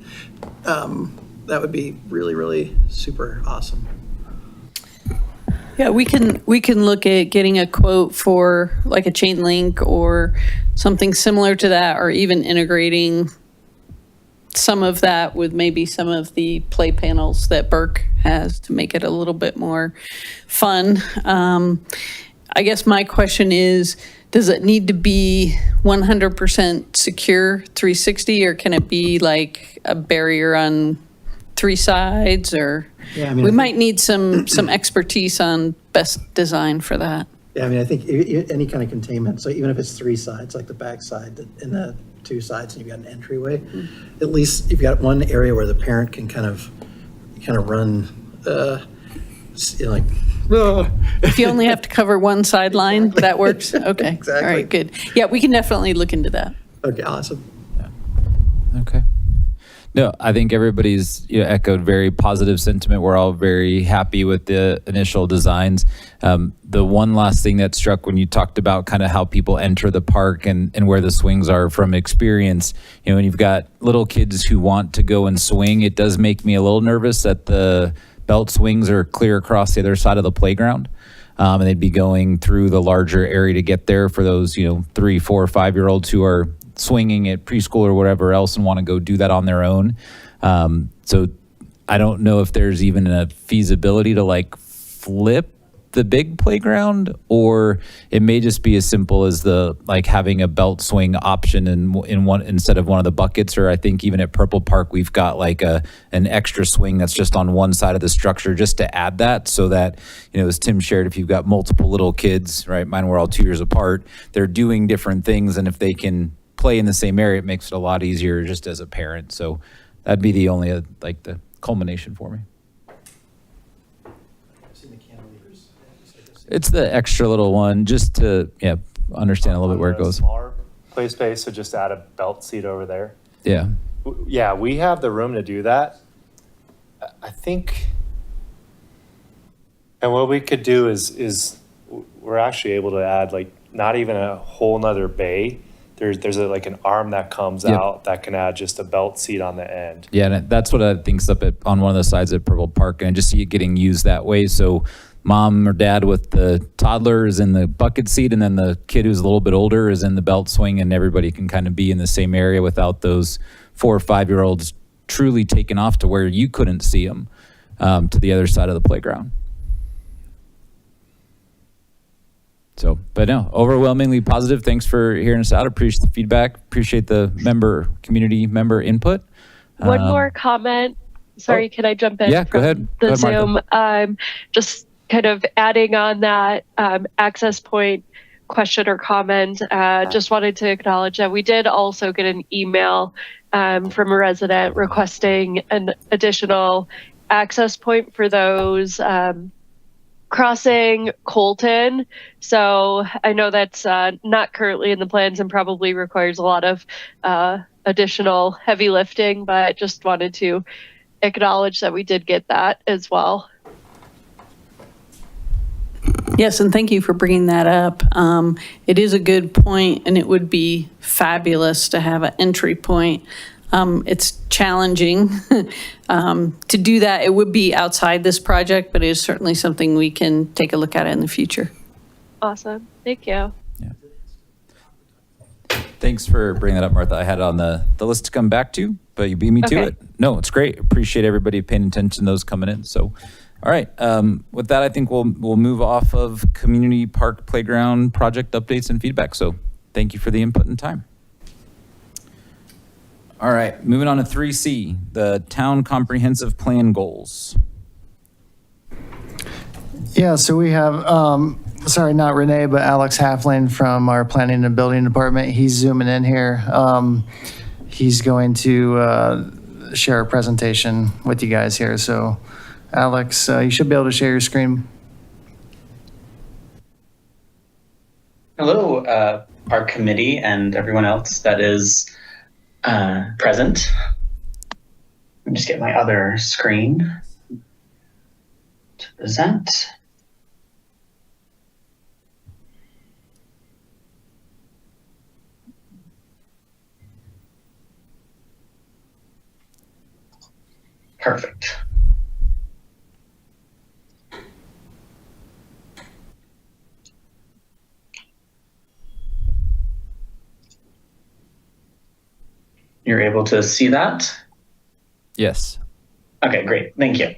that would be really, really super awesome. Yeah, we can look at getting a quote for like a chain link or something similar to that, or even integrating some of that with maybe some of the play panels that Burke has to make it a little bit more fun. I guess my question is, does it need to be 100% secure 360, or can it be like a barrier on 3 sides? Or we might need some expertise on best design for that. Yeah, I think any kind of containment. So even if it's 3 sides, like the back side and the 2 sides, and you've got an entryway, at least you've got one area where the parent can kind of run, like. If you only have to cover one sideline, that works? Okay. Exactly. All right, good. Yeah, we can definitely look into that. Okay, awesome. Yeah. Okay. No, I think everybody's echoed very positive sentiment. We're all very happy with the initial designs. The one last thing that struck when you talked about kind of how people enter the park and where the swings are from experience, when you've got little kids who want to go and swing, it does make me a little nervous that the belt swings are clear across the other side of the playground. And they'd be going through the larger area to get there for those, 3, 4, 5-year-olds who are swinging at preschool or whatever else and want to go do that on their own. So I don't know if there's even a feasibility to flip the big playground, or it may just be as simple as like having a belt swing option in one instead of one of the buckets. Or I think even at Purple Park, we've got like an extra swing that's just on one side of the structure, just to add that, so that, as Tim shared, if you've got multiple little kids, right? Mine were all 2 years apart. They're doing different things, and if they can play in the same area, it makes it a lot easier just as a parent. So that'd be the only like the culmination for me. It's the extra little one, just to understand a little bit where it goes. Smaller play space, so just add a belt seat over there. Yeah. Yeah, we have the room to do that. I think, and what we could do is we're actually able to add like not even a whole nother bay. There's like an arm that comes out that can add just a belt seat on the end. Yeah, and that's what I think's up on one of the sides at Purple Park, and I just see it getting used that way. So mom or dad with the toddler is in the bucket seat, and then the kid who's a little bit older is in the belt swing, and everybody can kind of be in the same area without those 4 or 5 year olds truly taken off to where you couldn't see them to the other side of the playground. So, but no, overwhelmingly positive. Thanks for hearing us out. Appreciate the feedback. Appreciate the community member input. One more comment. Sorry, can I jump in? Yeah, go ahead. The Zoom. Just kind of adding on that access point question or comment. Just wanted to acknowledge that we did also get an email from a resident requesting an additional access point for those crossing Colton. So I know that's not currently in the plans and probably requires a lot of additional heavy lifting, but just wanted to acknowledge that we did get that as well. Yes, and thank you for bringing that up. It is a good point, and it would be fabulous to have an entry point. It's challenging to do that. It would be outside this project, but it is certainly something we can take a look at in the future. Awesome. Thank you. Yeah. Thanks for bringing that up, Martha. I had it on the list to come back to, but you beat me to it. No, it's great. Appreciate everybody paying attention, those coming in. So, all right. With that, I think we'll move off of Community Park Playground project updates and feedback. So thank you for the input and time. All right, moving on to 3C, the Town Comprehensive Plan Goals. Yeah, so we have, sorry, not Renee, but Alex Halfling from our Planning and Building Department. He's zooming in here. He's going to share a presentation with you guys here. So Alex, you should be able to share your screen. Hello, our committee and everyone else that is present. Let me just get my other screen to present. Perfect. You're able to see that? Yes. Okay, great. Thank you.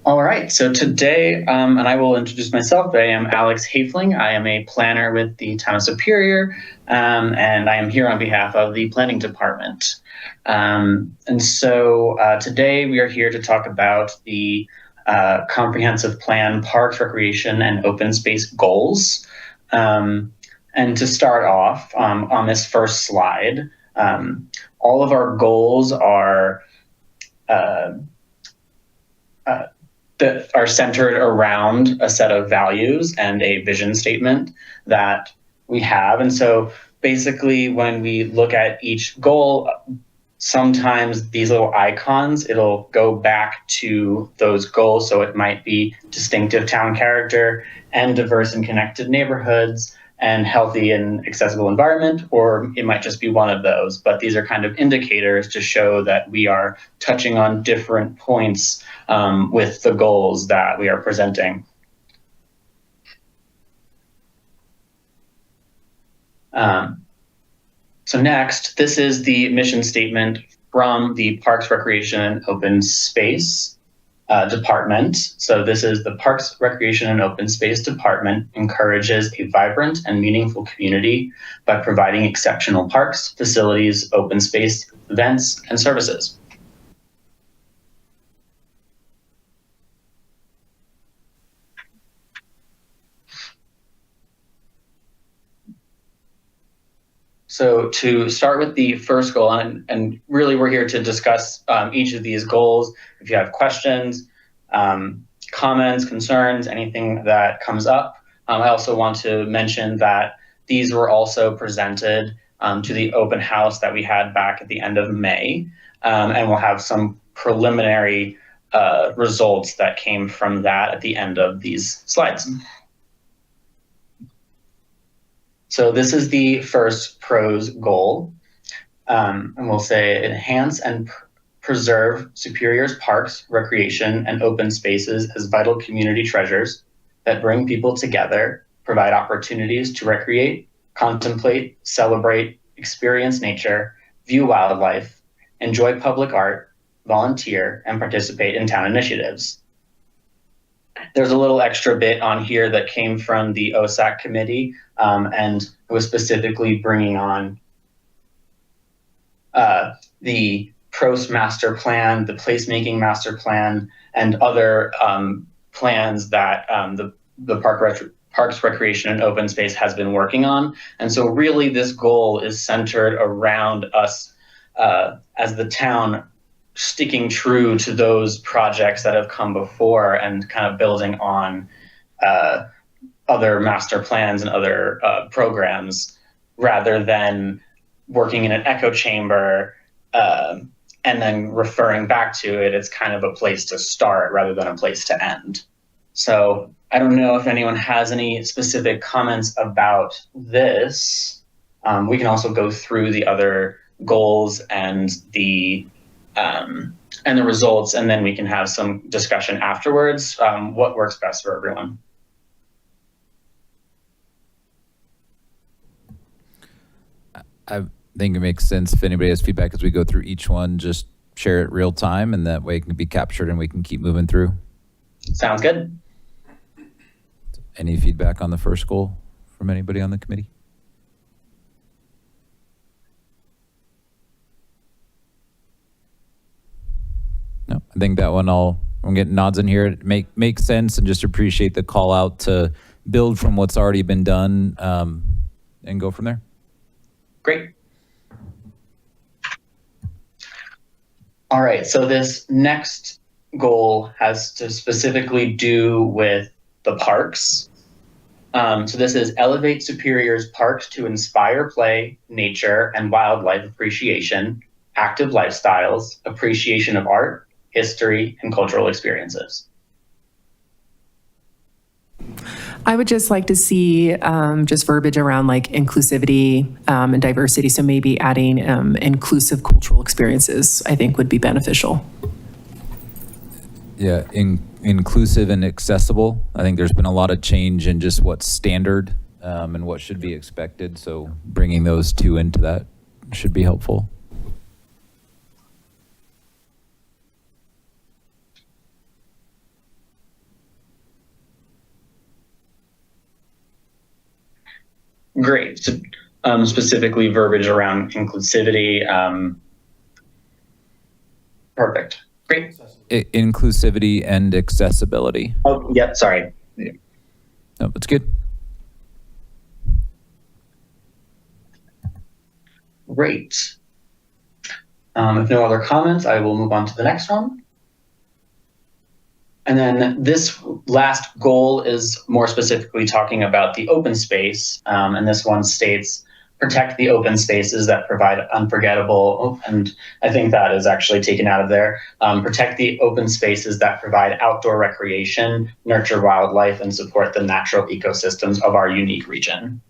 All right. So today, and I will introduce myself. I am Alex Hafling. I am a planner with the Town of Superior, and I am here on behalf of the Planning Department. And so today we are here to talk about the Comprehensive Plan Parks, Recreation, and Open Space Goals. And to start off on this first slide, all of our goals are that are centered around a set of values and a vision statement that we have. And so basically when we look at each goal, sometimes these little icons, it'll go back to those goals. So it might be distinctive town character and diverse and connected neighborhoods and healthy and accessible environment, or it might just be one of those. But these are kind of indicators to show that we are touching on different points with the goals that we are presenting. So next, this is the mission statement from the Parks, Recreation, and Open Space department. So this is the Parks, Recreation, and Open Space Department encourages a vibrant and meaningful community by providing exceptional parks, facilities, open space, events, and services. So to start with the first goal, and really we're here to discuss each of these goals. If you have questions, comments, concerns, anything that comes up. I also want to mention that these were also presented to the open house that we had back at the end of May. And we'll have some preliminary results that came from that at the end of these slides. So this is the first PROS goal. And we'll say enhance and preserve Superior's parks, recreation, and open spaces as vital community treasures that bring people together, provide opportunities to recreate, contemplate, celebrate, experience nature, view wildlife, enjoy public art, volunteer, and participate in town initiatives. There's a little extra bit on here that came from the OSAC committee, and it was specifically bringing on the PROS master plan, the placemaking master plan, and other plans that the Parks, Recreation, and Open Space has been working on. And so really this goal is centered around us as the town sticking true to those projects that have come before and kind of building on other master plans and other programs, rather than working in an echo chamber and then referring back to it. It's kind of a place to start rather than a place to end. So I don't know if anyone has any specific comments about this. We can also go through the other goals and the results, and then we can have some discussion afterwards. What works best for everyone? I think it makes sense if anybody has feedback as we go through each one, just share it real time, and that way it can be captured and we can keep moving through. Sounds good. Any feedback on the first goal from anybody on the committee? No, I think that one I'm getting nods in here. It makes sense, and just appreciate the call out to build from what's already been done and go from there. Great. All right, so this next goal has to specifically do with the parks. So this is elevate Superior's parks to inspire play, nature, and wildlife appreciation, active lifestyles, appreciation of art, history, and cultural experiences. I would just like to see just verbiage around like inclusivity and diversity. So maybe adding inclusive cultural experiences, I think would be beneficial. Yeah, inclusive and accessible. I think there's been a lot of change in just what's standard and what should be expected. So bringing those two into that should be helpful. Great. So, specifically verbiage around inclusivity. Perfect. Great. Inclusivity and accessibility. Oh, yeah, sorry. No, that's good. Great. If no other comments, I will move on to the next one. And then this last goal is more specifically talking about the open space. And this one states, protect the open spaces that provide unforgettable, and I think that is actually taken out of there. Protect the open spaces that provide outdoor recreation, nurture wildlife, and support the natural ecosystems of our unique region.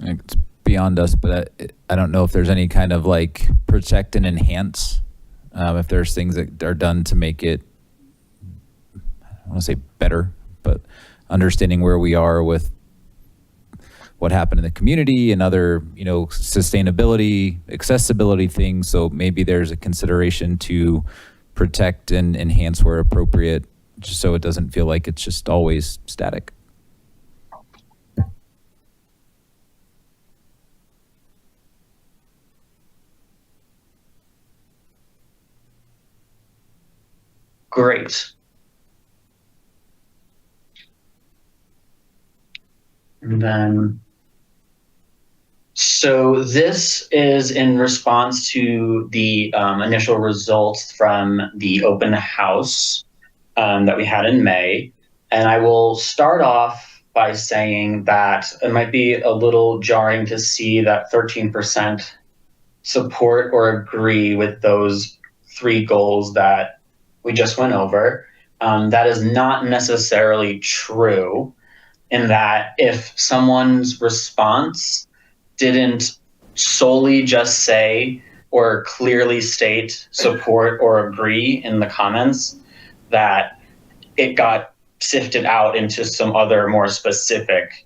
It's beyond us, but I don't know if there's any kind of like protect and enhance. If there's things that are done to make it, I don't want to say better, but understanding where we are with what happened in the community and other, sustainability, accessibility things. So maybe there's a consideration to protect and enhance where appropriate, just so it doesn't feel like it's just always static. Great. And then, so this is in response to the initial results from the open house that we had in May. And I will start off by saying that it might be a little jarring to see that 13% support or agree with those 3 goals that we just went over. That is not necessarily true, in that if someone's response didn't solely just say or clearly state support or agree in the comments, that it got sifted out into some other more specific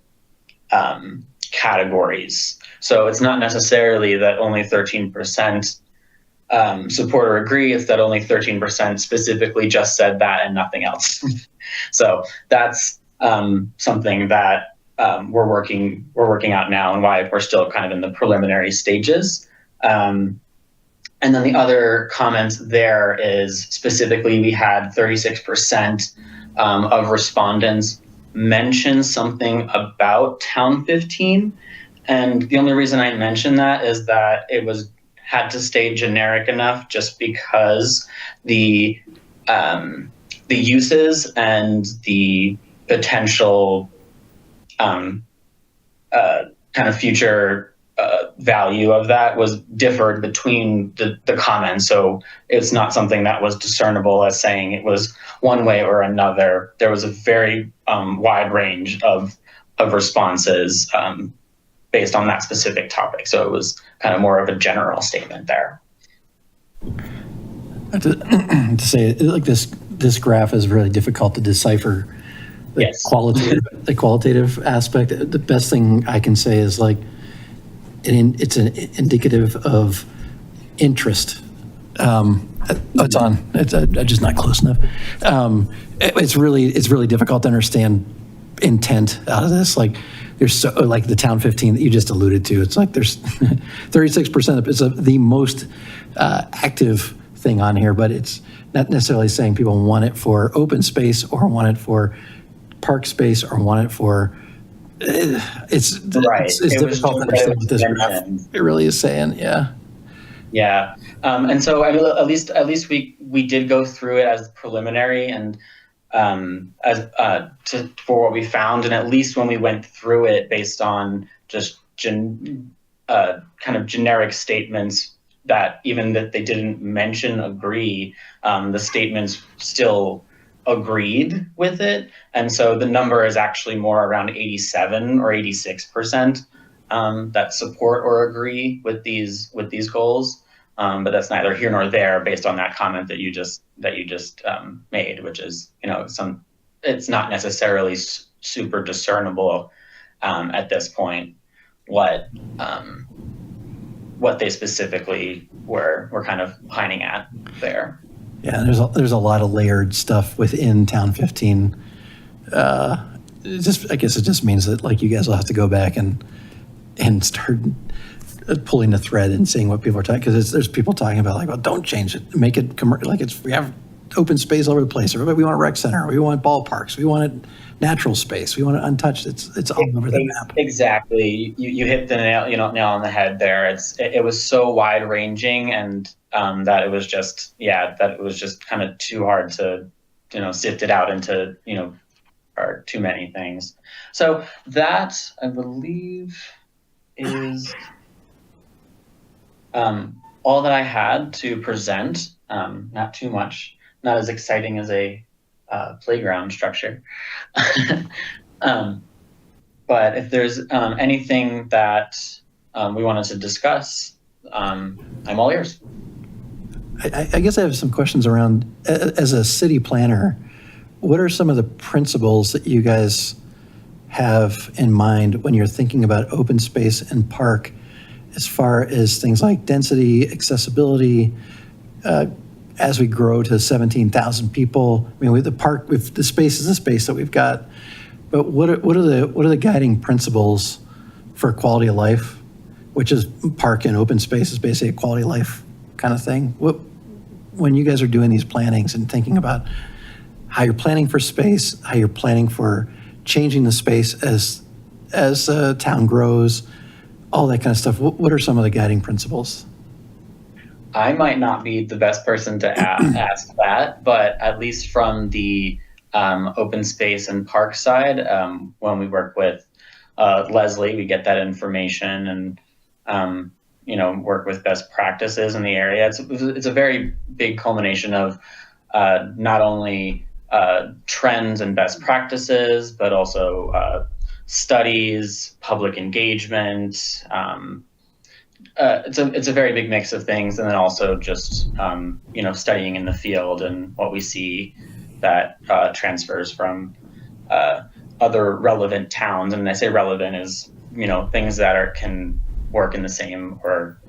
categories. So it's not necessarily that only 13% support or agree, it's that only 13% specifically just said that and nothing else. So that's something that we're working out now, and why we're still kind of in the preliminary stages. And then the other comment there is, specifically, we had 36% of respondents mention something about Town 15. And the only reason I mention that is that it had to stay generic enough, just because the uses and the potential kind of future value of that was differed between the comments. So it's not something that was discernible as saying it was one way or another. There was a very wide range of responses based on that specific topic. So it was kind of more of a general statement there. To say, like, this graph is really difficult to decipher. Yes. The qualitative aspect. The best thing I can say is, like, it's an indicative of interest. It's on. It's just not close enough. It's really difficult to understand intent out of this. Like, there's so, like the Town 15 that you just alluded to. It's like there's 36%. It's the most active thing on here, but it's not necessarily saying people want it for open space or want it for park space or want it for. It's difficult to understand what this graph it really is saying. Yeah. Yeah, and so I mean, at least we did go through it as preliminary and for what we found, and at least when we went through it based on just kind of generic statements that even that they didn't mention agree, the statements still agreed with it, and so the number is actually more around 87 or 86% that support or agree with these goals. But that's neither here nor there based on that comment that you just made, which is, it's not necessarily super discernible at this point what they specifically were kind of pining at there. Yeah, there's a lot of layered stuff within Town 15. I guess it just means that, like, you guys will have to go back and start pulling the thread and seeing what people are talking, because there's people talking about, like, well, don't change it, make it like we have open space all over the place. We want a rec center, we want ballparks, we want it natural space, we want it untouched. It's all over the map. Exactly, you hit the nail on the head there. It was so wide ranging, and that it was just kind of too hard to sift it out into or too many things. So that, I believe, is all that I had to present. Not too much, not as exciting as a playground structure. But if there's anything that we wanted to discuss, I'm all ears. I guess I have some questions around, as a city planner, what are some of the principles that you guys have in mind when you're thinking about open space and park, as far as things like density, accessibility, as we grow to 17,000 people? I mean, with the park, with the space is the space that we've got, but what are the guiding principles for quality of life, which is park and open space is basically a quality of life kind of thing? When you guys are doing these plannings and thinking about how you're planning for space, how you're planning for changing the space as the town grows, all that kind of stuff, what are some of the guiding principles? I might not be the best person to ask that, but at least from the open space and park side, when we work with Leslie, we get that information and work with best practices in the area. It's a very big culmination of not only trends and best practices, but also studies, public engagement. It's a very big mix of things, and then also just studying in the field and what we see that transfers from other relevant towns. And I say relevant is things that can work in the same or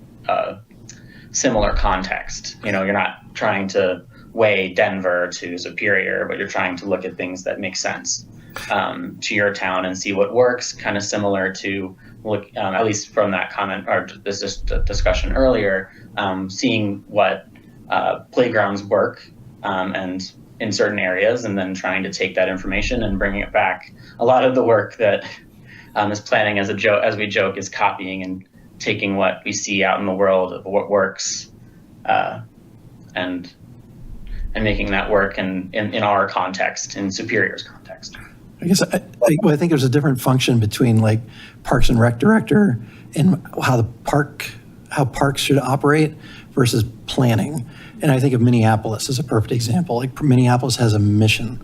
similar context. You're not trying to weigh Denver to Superior, but you're trying to look at things that make sense to your town and see what works, kind of similar to at least from that comment or this discussion earlier, seeing what playgrounds work and in certain areas, and then trying to take that information and bringing it back. A lot of the work that is planning as we joke, is copying and taking what we see out in the world of what works and making that work in our context, in Superior's context. I guess I think there's a different function between like Parks and Rec Director and how parks should operate versus planning. And I think of Minneapolis as a perfect example. Like Minneapolis has a mission,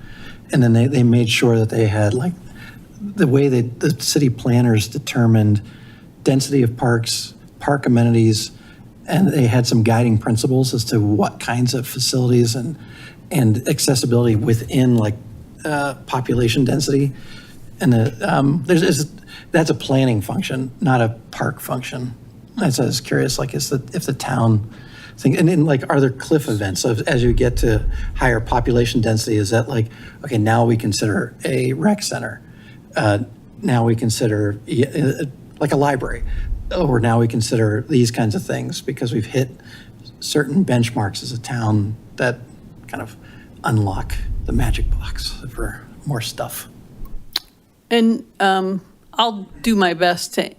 and then they made sure that they had like the way that the city planners determined density of parks, park amenities, and they had some guiding principles as to what kinds of facilities and accessibility within like population density. And that's a planning function, not a park function. I was curious, like, if the town thing, and then like, are there cliff events? So as you get to higher population density, is that like, okay, now we consider a rec center, now we consider like a library, or now we consider these kinds of things because we've hit certain benchmarks as a town that kind of unlock the magic box for more stuff. And I'll do my best to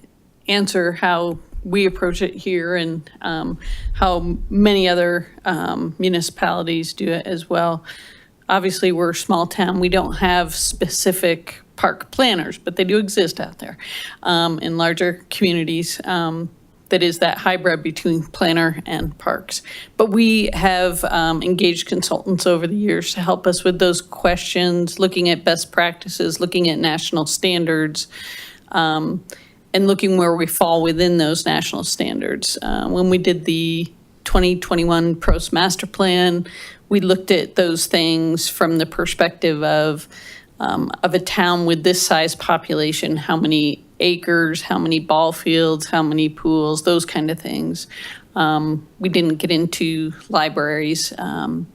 answer how we approach it here and how many other municipalities do it as well. Obviously, we're a small town. We don't have specific park planners, but they do exist out there in larger communities. That is that hybrid between planner and parks. But we have engaged consultants over the years to help us with those questions, looking at best practices, looking at national standards, and looking where we fall within those national standards. When we did the 2021 PROS Master Plan, we looked at those things from the perspective of a town with this size population, how many acres, how many ball fields, how many pools, those kind of things. We didn't get into libraries. And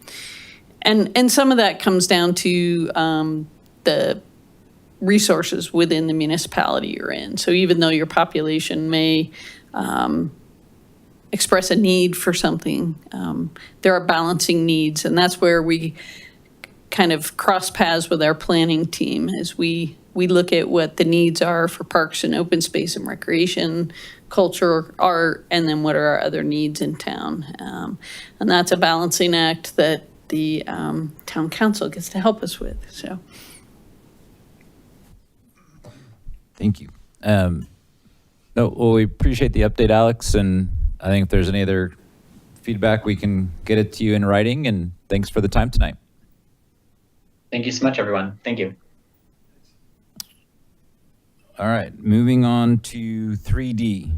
some of that comes down to the resources within the municipality you're in. So even though your population may express a need for something, there are balancing needs, and that's where we kind of cross paths with our planning team as we look at what the needs are for parks and open space and recreation, culture, art, and then what are our other needs in town. And that's a balancing act that the town council gets to help us with, so. Thank you. We appreciate the update, Alex, and I think if there's any other feedback, we can get it to you in writing, and thanks for the time tonight. Thank you so much, everyone. Thank you. All right, moving on to 3D.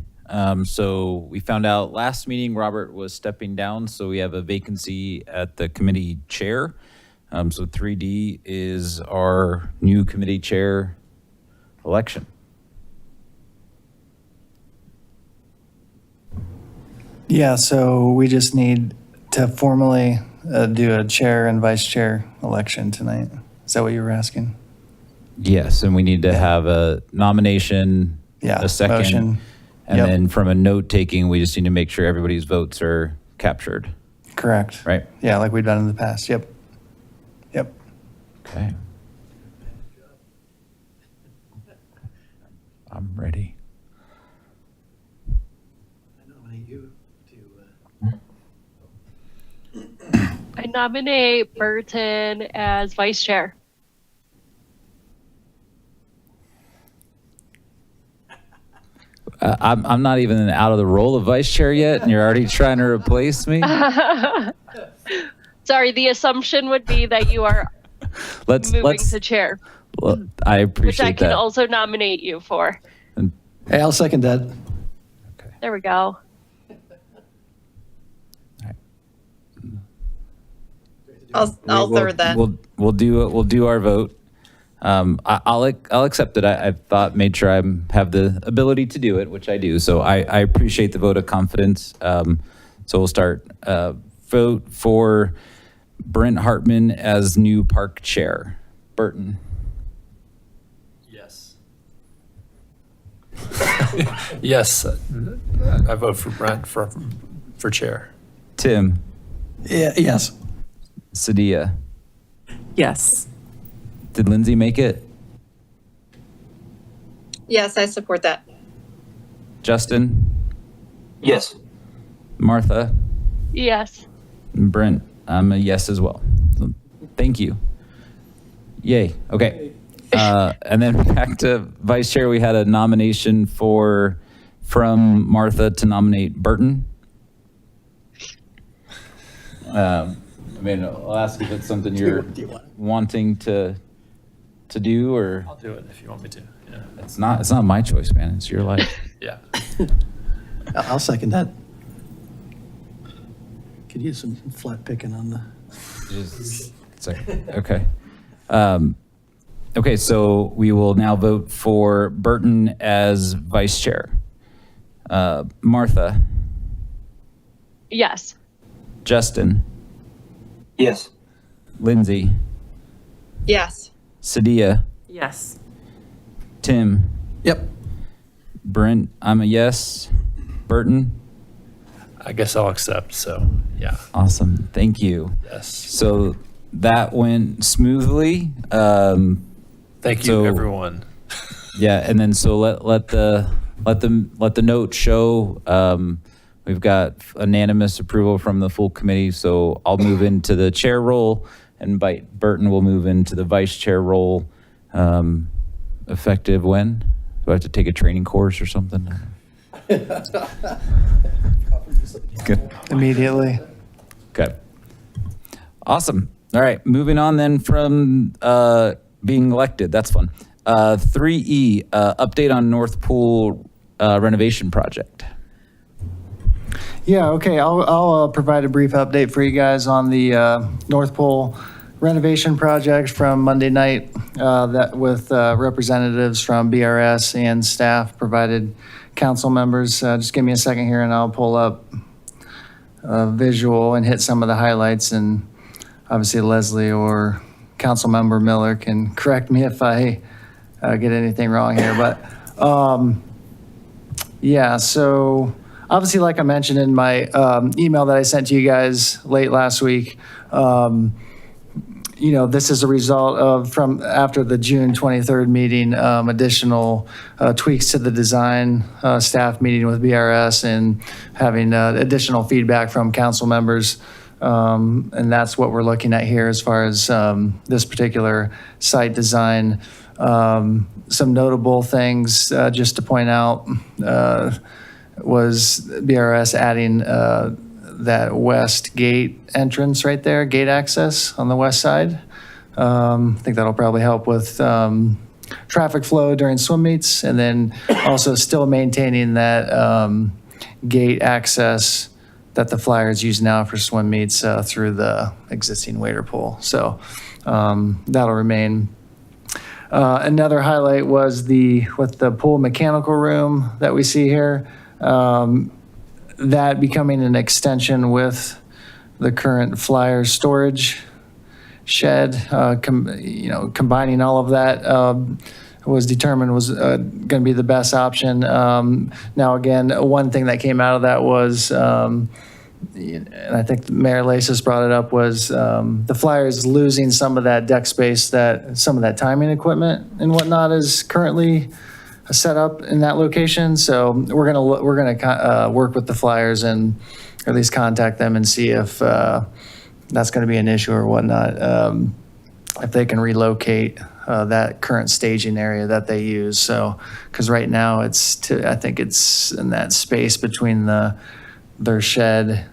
So we found out last meeting Robert was stepping down, so we have a vacancy at the committee chair. So 3D is our new committee chair. election. Yeah, so we just need to formally do a chair and vice chair election tonight. Is that what you were asking? Yes, and we need to have a nomination, Yeah, a second, motion. and Yep. then from a note taking, we just need to make sure everybody's votes are captured. Correct. Right. Yeah, like we've done in the past. Yep. Yep. Okay. I'm ready. I nominate you to. I nominate Burton as vice chair. I'm not even out of the role of vice chair yet, and you're already trying to replace me. Sorry, the assumption would be that you are moving to chair, Well, I appreciate which I can that. also nominate you for. Hey, I'll second that. There we go. I'll third that. We'll do our vote. I'll accept it. I thought, made sure I have the ability to do it, which I do. So I appreciate the vote of confidence. So we'll start. Vote for Brent Hartman as new park chair. Burton. Yes. Yes, I vote for Brent for chair. Tim. Yeah, yes. Sadia. Yes. Did Lindsay make it? Yes, I support that. Justin. Yes. Martha. Yes. And Brent. I'm a yes as well. So, thank you. Yay. Okay. And then back to vice chair, we had a nomination from Martha to nominate Burton. I mean, I'll ask if it's something you're wanting to do, or I'll do it if you want me to. Yeah. it's not my choice, man. It's your life. Yeah. I'll second that. Could use some flat picking on the. Okay. Okay, so we will now vote for Burton as vice chair. Martha. Yes. Justin. Yes. Lindsay. Yes. Sadia. Yes. Tim. Yep. Brent, I'm a yes. Burton. I guess I'll accept. So yeah. Awesome. Thank you. Yes. So that went smoothly. Thank you, everyone. Yeah, and then so let the note show. We've got unanimous approval from the full committee. So I'll move into the chair role, and Burton will move into the vice chair role. Effective when? Do I have to take a training course or something? Good. Immediately. Okay. Awesome. All right. Moving on then from being elected. That's fun. 3E, update on North Pool renovation project. Yeah, okay. I'll provide a brief update for you guys on the North Pole renovation project from Monday night that with representatives from BRS and staff provided council members. Just give me a second here and I'll pull up a visual and hit some of the highlights, and obviously Leslie or council member Miller can correct me if I get anything wrong here. But yeah, so obviously, like I mentioned in my email that I sent to you guys late last week, this is a result of from after the June 23rd meeting, additional tweaks to the design, staff meeting with BRS and having additional feedback from council members. And that's what we're looking at here as far as this particular site design. Some notable things just to point out was BRS adding that west gate entrance right there, gate access on the west side. I think that'll probably help with traffic flow during swim meets, and then also still maintaining that gate access that the Flyers use now for swim meets through the existing wader pool. So that'll remain. Another highlight was with the pool mechanical room that we see here, that becoming an extension with the current flyer storage shed, combining all of that was determined was going to be the best option. Now, again, one thing that came out of that was, and I think Mayor Lasis brought it up, was the flyer is losing some of that deck space, that some of that timing equipment and whatnot is currently set up in that location. So we're gonna work with the flyers and or at least contact them and see if that's going to be an issue or whatnot. If they can relocate that current staging area that they use. So, because right now I think it's in that space between their shed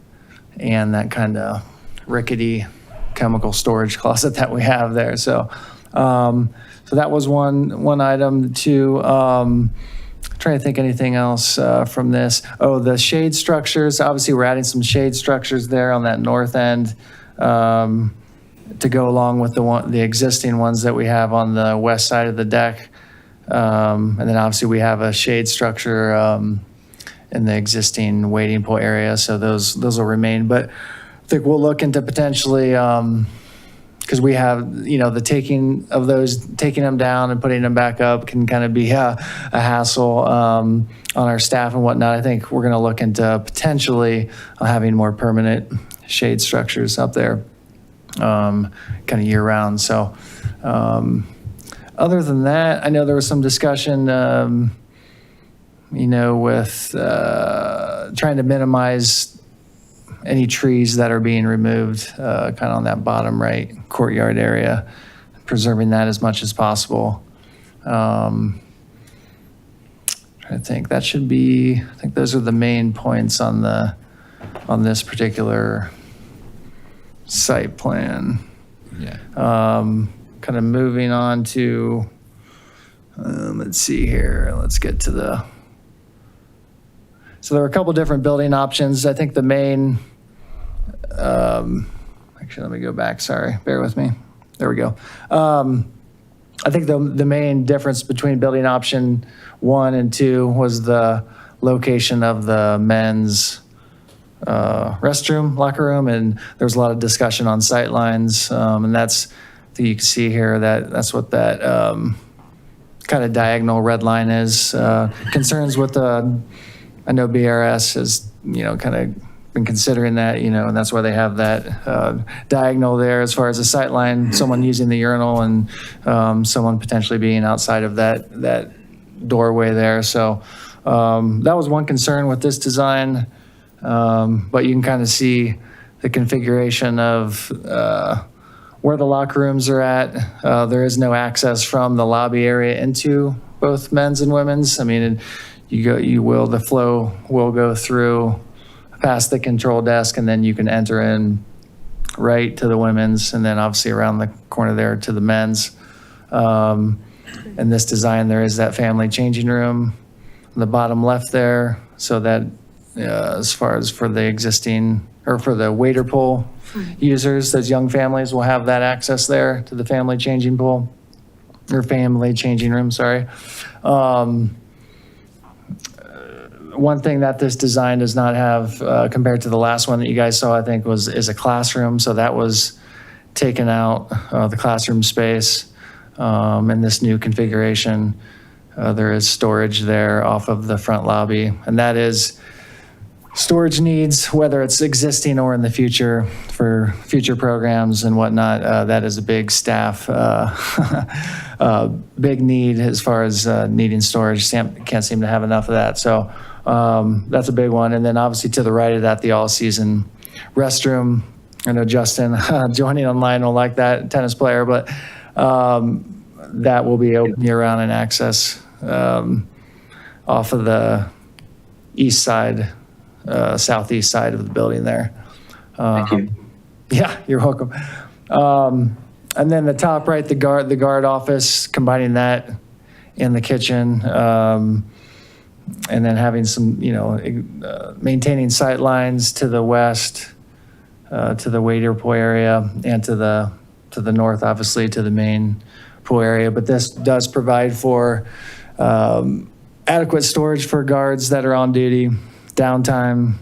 and that kind of rickety chemical storage closet that we have there. So, so that was one item. Two, trying to think anything else from this. Oh, the shade structures. Obviously, we're adding some shade structures there on that north end to go along with the existing ones that we have on the west side of the deck. And then obviously we have a shade structure in the existing wading pool area, so those will remain. But I think we'll look into potentially, because we have, the taking them down and putting them back up can kind of be a hassle on our staff and whatnot. I think we're going to look into potentially having more permanent shade structures up there, kind of year round. So other than that, I know there was some discussion, with trying to minimize any trees that are being removed kind of on that bottom right courtyard area, preserving that as much as possible. Trying to think, I think those are the main points on this particular site plan. Yeah. Kind of moving on to, let's see here, let's get to so there were a couple different building options. I think the main, actually, let me go back, sorry, bear with me. There we go. I think the main difference between building option 1 and 2 was the location of the men's restroom, locker room, and there was a lot of discussion on sight lines, and that's, I think you can see here that's what that kind of diagonal red line is. Concerns with I know BRS has, kind of been considering that, and that's why they have that diagonal there as far as the sight line, someone using the urinal and someone potentially being outside of that doorway there. So that was one concern with this design, but you can kind of see the configuration of where the locker rooms are at. There is no access from the lobby area into both men's and women's. I mean, the flow will go through past the control desk, and then you can enter in right to the women's, and then obviously around the corner there to the men's. In this design, there is that family changing room on the bottom left there, so that as far as for the existing, or for the wader pool users, those young families will have that access there to the family changing pool, or family changing room, sorry. One thing that this design does not have compared to the last one that you guys saw, I think, is a classroom. So that was taken out, the classroom space. In this new configuration, there is storage there off of the front lobby. And that is storage needs, whether it's existing or in the future for future programs and whatnot. That is a big staff, big need as far as needing storage. Can't seem to have enough of that. So that's a big one. And then obviously to the right of that, the all-season restroom. I know Justin joining online will like that, tennis player, but that will be open year-round and access off of the east side, southeast side of the building there. Thank you. Yeah, you're welcome. And then the top right, the guard office, combining that in the kitchen, and then having some, maintaining sight lines to the west, to the wader pool area, and to the north, obviously, to the main pool area, but this does provide for adequate storage for guards that are on duty, downtime,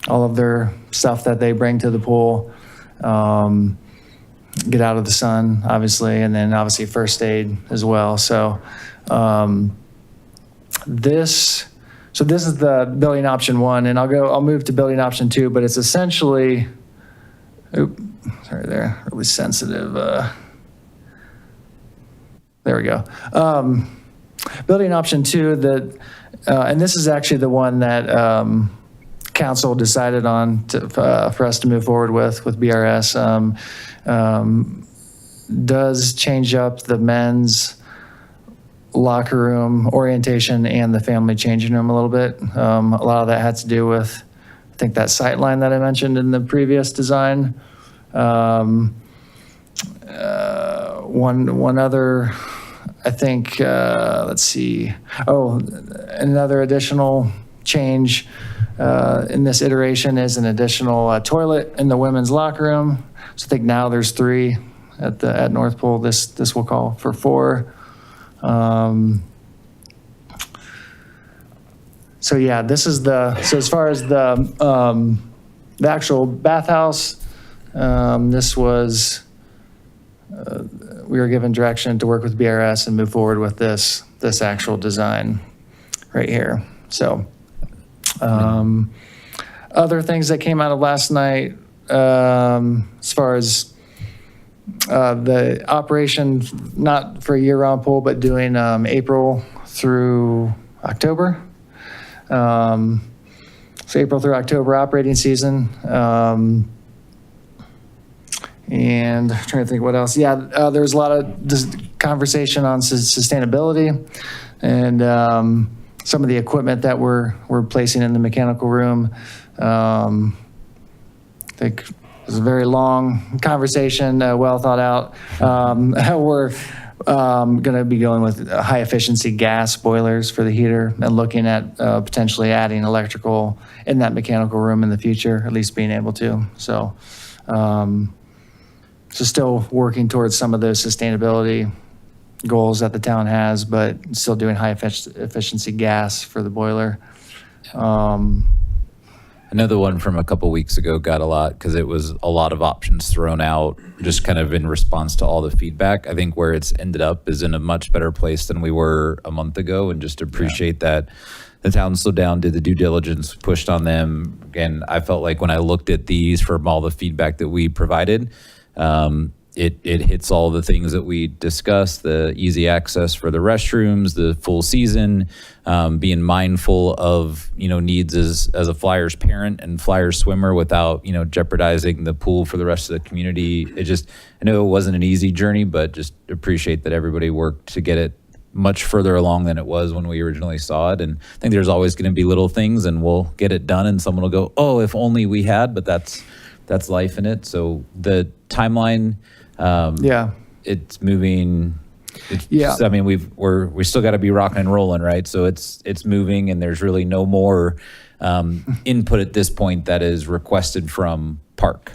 all of their stuff that they bring to the pool, get out of the sun, obviously, and then obviously first aid as well. So this is the building option 1, and I'll move to building option 2, but it's essentially, sorry there, really sensitive. There we go. Building option 2, and this is actually the one that council decided on for us to move forward with BRS, does change up the men's locker room orientation and the family changing room a little bit. A lot of that had to do with, I think, that sight line that I mentioned in the previous design. One other, I think, let's see. Oh, another additional change in this iteration is an additional toilet in the women's locker room. So I think now there's 3 at North Pole. This will call for 4. So yeah, this is so as far as the actual bathhouse, this was, we were given direction to work with BRS and move forward with this actual design right here. So other things that came out of last night, as far as the operation, not for a year-round pool, but doing April through October. So April through October operating season. And I'm trying to think what else. Yeah, there was a lot of conversation on sustainability and some of the equipment that we're placing in the mechanical room. I think it was a very long conversation, well thought out. We're going to be going with high efficiency gas boilers for the heater and looking at potentially adding electrical in that mechanical room in the future, at least being able to. So, so still working towards some of those sustainability goals that the town has, but still doing high efficiency gas for the boiler. Another one from a couple weeks ago got a lot because it was a lot of options thrown out just kind of in response to all the feedback. I think where it's ended up is in a much better place than we were a month ago, and just appreciate that the town slowed down, did the due diligence, pushed on them. Again, I felt like when I looked at these from all the feedback that we provided, it hits all the things that we discussed, the easy access for the restrooms, the full season, being mindful of, needs as a Flyers parent and Flyers swimmer without, jeopardizing the pool for the rest of the community. I know it wasn't an easy journey, but just appreciate that everybody worked to get it much further along than it was when we originally saw it. And I think there's always going to be little things and we'll get it done and someone will go, oh, if only we had, but that's life in it. So the timeline, it's moving. I mean, we still got to be rocking and rolling, right? So it's moving, and there's really no more input at this point that is requested from PARC.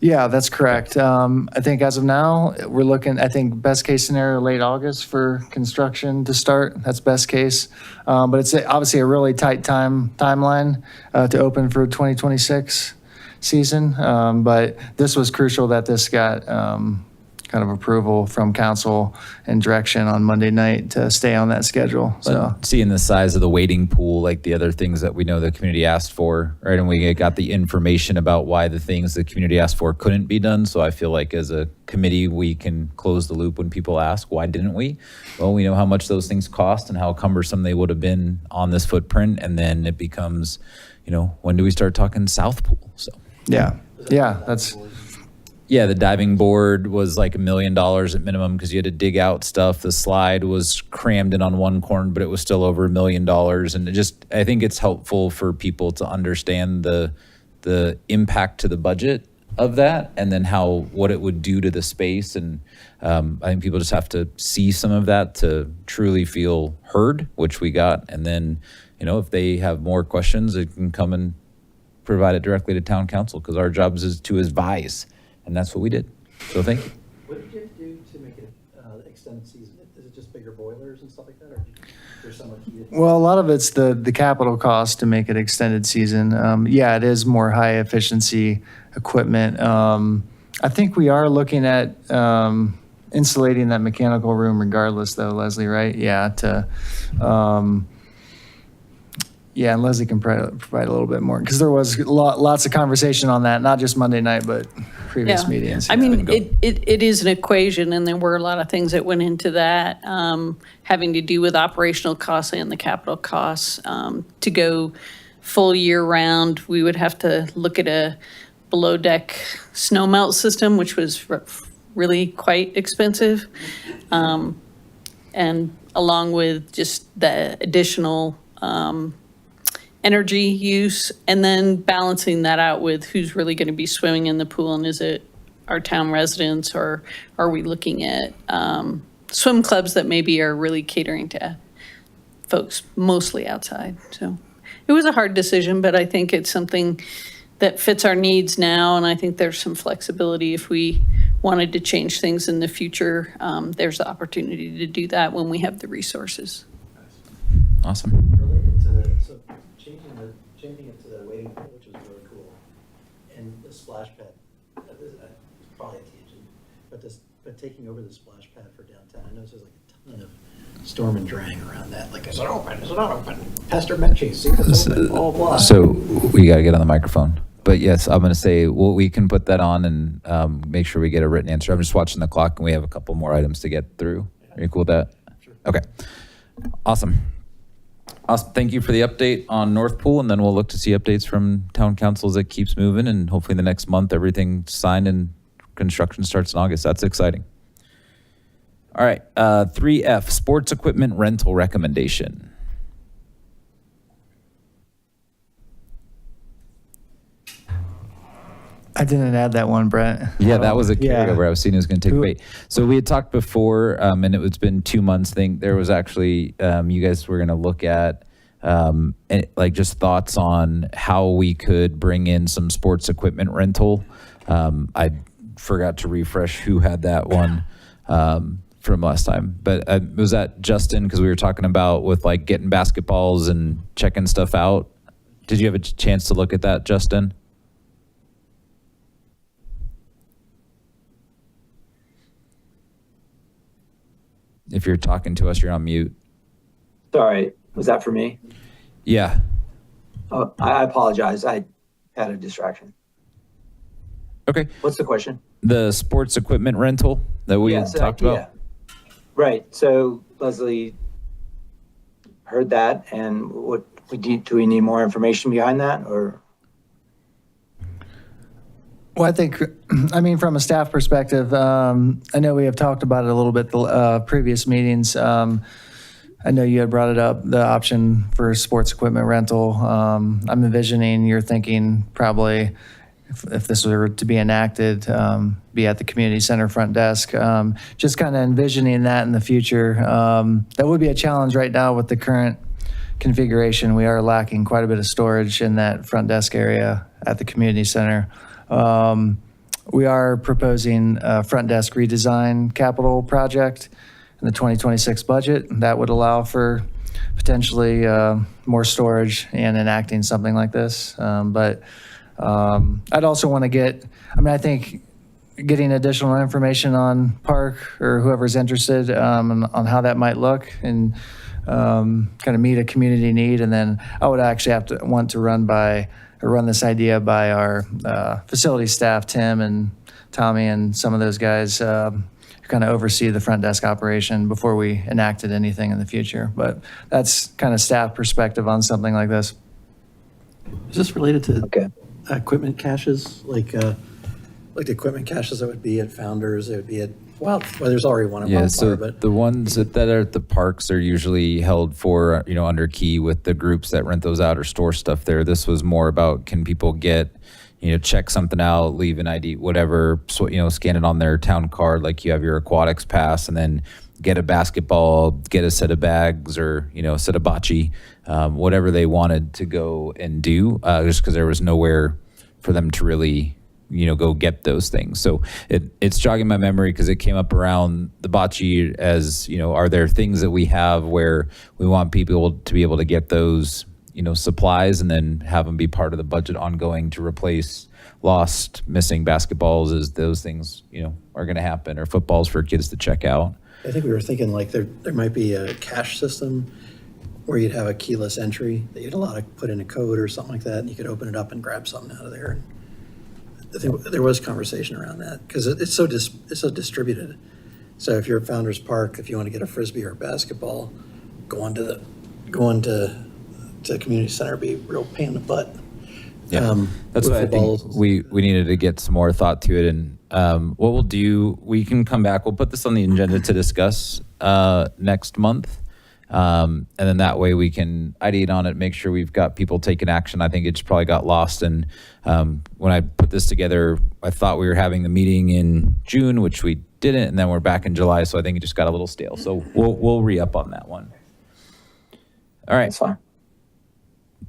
Yeah, that's correct. I think as of now, we're looking, I think best case scenario, late August for construction to start. That's best case. But it's obviously a really tight timeline to open for 2026 season. But this was crucial that this got kind of approval from council and direction on Monday night to stay on that schedule. So seeing the size of the waiting pool, like the other things that we know the community asked for, right? And we got the information about why the things the community asked for couldn't be done. So I feel like as a committee, we can close the loop when people ask, why didn't we? Well, we know how much those things cost and how cumbersome they would have been on this footprint. And then it becomes, when do we start talking South Pool? So the diving board was like $1 million at minimum because you had to dig out stuff. The slide was crammed in on one corner, but it was still over $1 million. And I think it's helpful for people to understand the impact to the budget of that, and then what it would do to the space. And I think people just have to see some of that to truly feel heard, which we got. And then, if they have more questions, they can come and provide it directly to town council, because our job is to advise, and that's what we did. So thank you. What did you do to make it extended season? Is it just bigger boilers and stuff like that, or there's some heated? Well, a lot of it's the capital cost to make it extended season. Yeah, it is more high efficiency equipment. I think we are looking at insulating that mechanical room regardless, though, Leslie, right? Yeah, yeah, and Leslie can provide a little bit more, because there was lots of conversation on that, not just Monday night, but previous meetings. I mean, it is an equation, and there were a lot of things that went into that, having to do with operational costs and the capital costs. To go full year round, we would have to look at a below deck snow melt system, which was really quite expensive. And along with just the additional energy use, and then balancing that out with who's really going to be swimming in the pool, and is it our town residents, or are we looking at swim clubs that maybe are really catering to folks mostly outside. So it was a hard decision, but I think it's something that fits our needs now, and I think there's some flexibility if we wanted to change things in the future. There's the opportunity to do that when we have the resources. Awesome. Related to so changing it to the wading pool, which was really cool, and the splash pad. This is probably a tangent, but taking over the splash pad for downtown, I noticed there's like a ton of storm and drang around that. Like, is it open? Is it not open? Pastor Menchie, see if it's open. Blah blah. So we got to get on the microphone. But yes, I'm going to say, well, we can put that on and make sure we get a written answer. I'm just watching the clock, and we have a couple more items to get through. Are you cool with that? Sure. Okay. Awesome. Thank you for the update on North Pool, and then we'll look to see updates from town councils that keeps moving, and hopefully the next month everything's signed and construction starts in August. That's exciting. All right, 3F, sports equipment rental recommendation. I didn't add that one, Brent. Yeah, that was a carryover. I was seeing it was going to take away. So we had talked before, and it's been 2 months. There was actually, you guys were going to look at like just thoughts on how we could bring in some sports equipment rental. I forgot to refresh who had that one from last time, but was that Justin? Because we were talking about with like getting basketballs and checking stuff out. Did you have a chance to look at that, Justin? If you're talking to us, you're on mute. Sorry, was that for me? Yeah. Oh, I apologize. I had a distraction. Okay. What's the question? The sports equipment rental that we talked about. Yeah. Right. So Leslie heard that, and what do we need more information behind that, or? Well, I think, I mean, from a staff perspective, I know we have talked about it a little bit the previous meetings. I know you had brought it up, the option for sports equipment rental. I'm envisioning, you're thinking probably if this were to be enacted, be at the community center front desk. Just kind of envisioning that in the future. That would be a challenge right now with the current configuration. We are lacking quite a bit of storage in that front desk area at the community center. We are proposing a front desk redesign capital project in the 2026 budget. That would allow for potentially more storage and enacting something like this. But I'd also want to I think getting additional information on PARC or whoever's interested on how that might look and kind of meet a community need. And then I would actually want to run this idea by our facility staff, Tim and Tommy and some of those guys who kind of oversee the front desk operation before we enacted anything in the future. But that's kind of staff perspective on something like this. Is this related to equipment caches? Like the equipment caches that would be at Founders, it would be at, well, there's already one at Yeah, Bar, so but the ones that are at the parks are usually held for, under key with the groups that rent those out or store stuff there. This was more about, can people get, check something out, leave an ID, whatever, so, scan it on their town card, like you have your aquatics pass, and then get a basketball, get a set of bags, or, a set of bocce, whatever they wanted to go and do, just because there was nowhere for them to really go get those things. So it's jogging my memory because it came up around the bocce as, are there things that we have where we want people to be able to get those, supplies and then have them be part of the budget ongoing to replace lost, missing basketballs as those things, are going to happen, or footballs for kids to check out. I think we were thinking like there might be a cash system where you'd have a keyless entry that you'd allow to put in a code or something like that, and you could open it up and grab something out of there. I think there was conversation around that because it's so distributed. So if you're at Founders Park, if you want to get a Frisbee or a basketball, going to community center would be a real pain in the butt. Yeah, that's what I think we needed to get some more thought to it. And what we'll do, we can come back. We'll put this on the agenda to discuss next month. And then that way we can ideate on it, make sure we've got people taking action. I think it just probably got lost. And when I put this together, I thought we were having the meeting in June, which we didn't. And then we're back in July. So I think it just got a little stale. So we'll re-up on that one. All right. That's fine.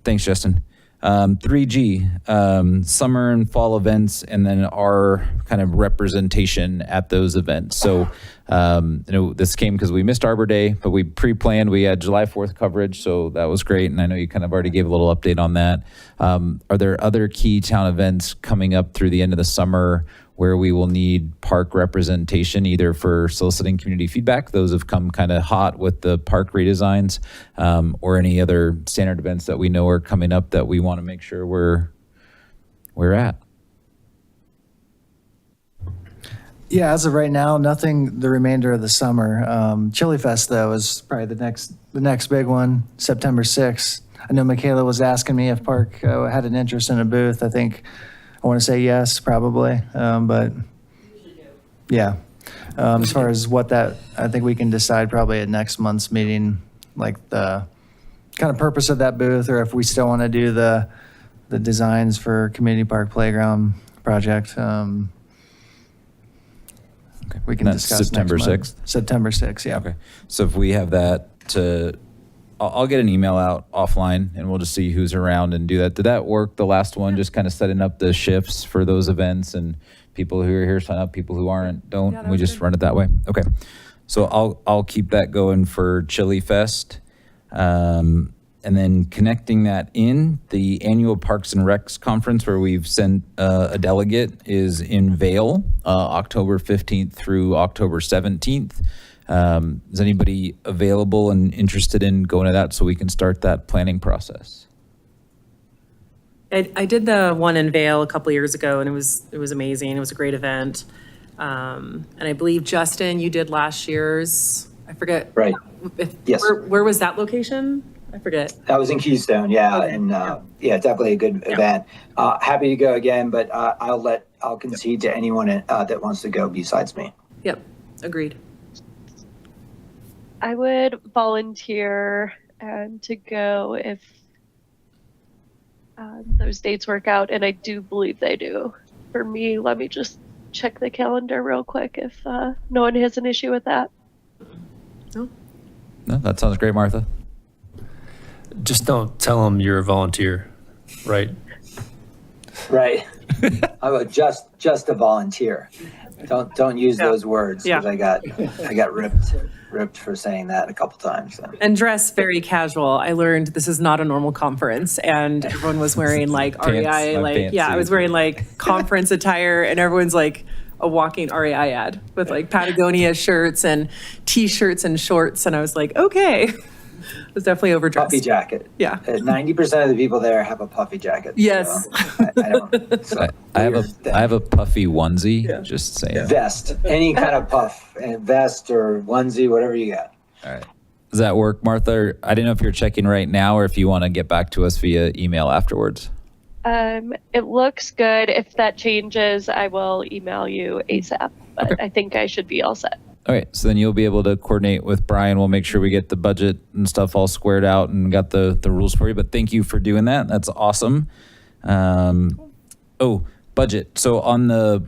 Thanks, Justin. 3G, summer and fall events, and then our kind of representation at those events. So, this came because we missed Arbor Day, but we pre-planned. We had July 4th coverage, so that was great. And I know you kind of already gave a little update on that. Are there other key town events coming up through the end of the summer where we will need park representation, either for soliciting community feedback, those have come kind of hot with the park redesigns, or any other standard events that we know are coming up that we want to make sure we're at? Yeah, as of right now, nothing the remainder of the summer. Chili Fest, though, is probably the next big one, September 6th. I know Michaela was asking me if Park had an interest in a booth. I want to say yes, probably, but yeah. As far as what that, I think we can decide probably at next month's meeting, like the kind of purpose of that booth, or if we still want to do the designs for Community Park Playground project. We can That's discuss September next month. 6th? September 6th, yeah. Okay. So if we have that I'll get an email out offline and we'll just see who's around and do that. Did that work? The last one, just kind of setting up the shifts for those events, and people who are here sign up, people who aren't don't. Yeah, that we was just good. run it that way. Okay. So I'll keep that going for Chili Fest. And then connecting that in, the annual Parks and Recs conference where we've sent a delegate is in Vail, October 15th through October 17th. Is anybody available and interested in going to that so we can start that planning process? I did the one in Vail a couple years ago, and it was amazing. It was a great event. And I believe, Justin, you did last year's, I forget. Right. Yes. Where was that location? I forget. That was in Keystone, yeah, and definitely a good event. Happy to go again, but I'll concede to anyone that wants to go besides me. Yep, agreed. I would volunteer to go if those dates work out, and I do believe they do. For me, let me just check the calendar real quick if no one has an issue with that. No, that sounds great, Martha. Just don't tell them you're a volunteer, right? Right. I would just a volunteer. Don't use those words, because I got ripped for saying that a couple times. So. And dress very casual. I learned this is not a normal conference, and everyone was wearing like REI, I was wearing like conference attire, and everyone's like a walking REI ad with like Patagonia shirts and T-shirts and shorts, and I was like, okay. It was definitely overdressed. Puffy jacket. Yeah. 90% of the people there have a puffy jacket. Yes. So I have a puffy onesie. Just saying. Vest, any kind of puff, vest or onesie, whatever you got. All right. Does that work, Martha? I didn't know if you're checking right now or if you want to get back to us via email afterwards. It looks good. If that changes, I will email you ASAP. But okay. I think I should be all set. All right, so then you'll be able to coordinate with Brian. We'll make sure we get the budget and stuff all squared out and got the rules for you. But thank you for doing that. That's awesome. Budget. So on the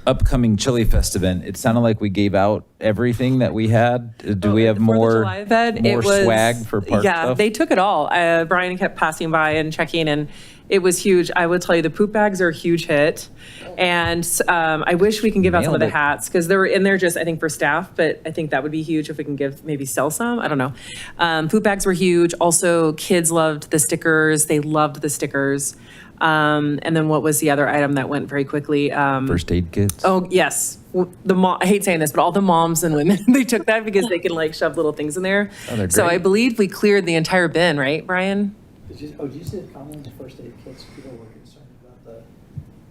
upcoming Chili Fest event, it sounded like we gave out everything that we had. Do we have more swag for park stuff? They took it all. Brian kept passing by and checking, and It was huge. I would tell you the poop bags are a huge hit. And I wish we can give out some of the Nailed it. hats because they were in there just, I think, for staff, but I think that would be huge if we can maybe sell some. I don't know. Poop bags were huge. Also, kids loved the stickers. They loved the stickers. And then what was the other item that went very quickly? First aid kits. Oh, yes. I hate saying this, but all the moms and women, they took that because they can like shove little things in there. Oh, they're So great. I believe we cleared the entire bin, right, Brian? Did you see the comment on the first aid kits? People were concerned about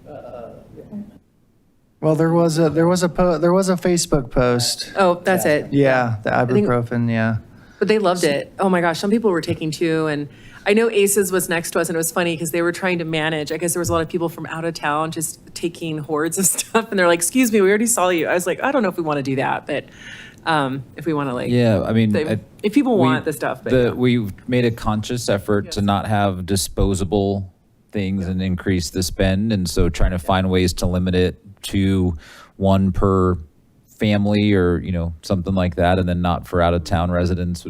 the Well, there was a Facebook post. Oh, that's it. Yeah, the think- ibuprofen, yeah. But they loved it. Oh my gosh, some people were taking two. And I know ACES was next to us and it was funny because they were trying to manage. I guess there was a lot of people from out of town just taking hordes of stuff. And they're like, excuse me, we already saw you. I was like, I don't know if we want to do that, but if we want to like. Yeah, I mean, if people want the stuff. But yeah. We've made a conscious effort to not have disposable things and increase the spend. And so trying to find ways to limit it to one per family or, something like that. And then not for out of town residents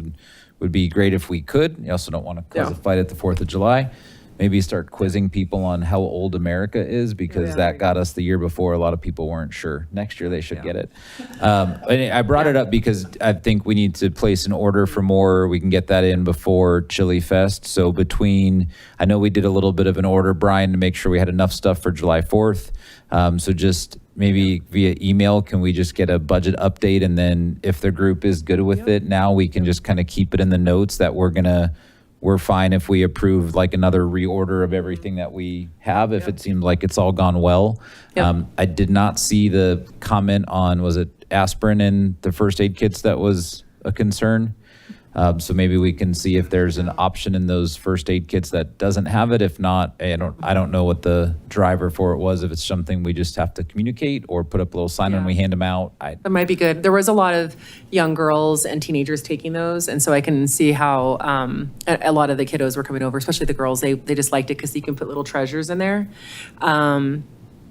would be great if we could. You also don't want to cause a fight at the 4th of July. Maybe start quizzing people on how old America is because that got us the year before. A lot of people weren't sure. Next year they should get it. And I brought it up because I think we need to place an order for more. We can get that in before Chili Fest. So I know we did a little bit of an order, Brian, to make sure we had enough stuff for July 4th. So just maybe via email, can we just get a budget update? And then if the group is good with it, now we can just kind of keep it in the notes that we're fine if we approve like another reorder of everything that we have, if it seems like it's all gone well. I did not see the comment on, was it aspirin in the first aid kits that was a concern? So maybe we can see if there's an option in those first aid kits that doesn't have it. If not, I don't know what the driver for it was, if it's something we just have to communicate or put up a little sign when we hand them out. That might be good. There was a lot of young girls and teenagers taking those. And so I can see how a lot of the kiddos were coming over, especially the girls. They just liked it because you can put little treasures in there.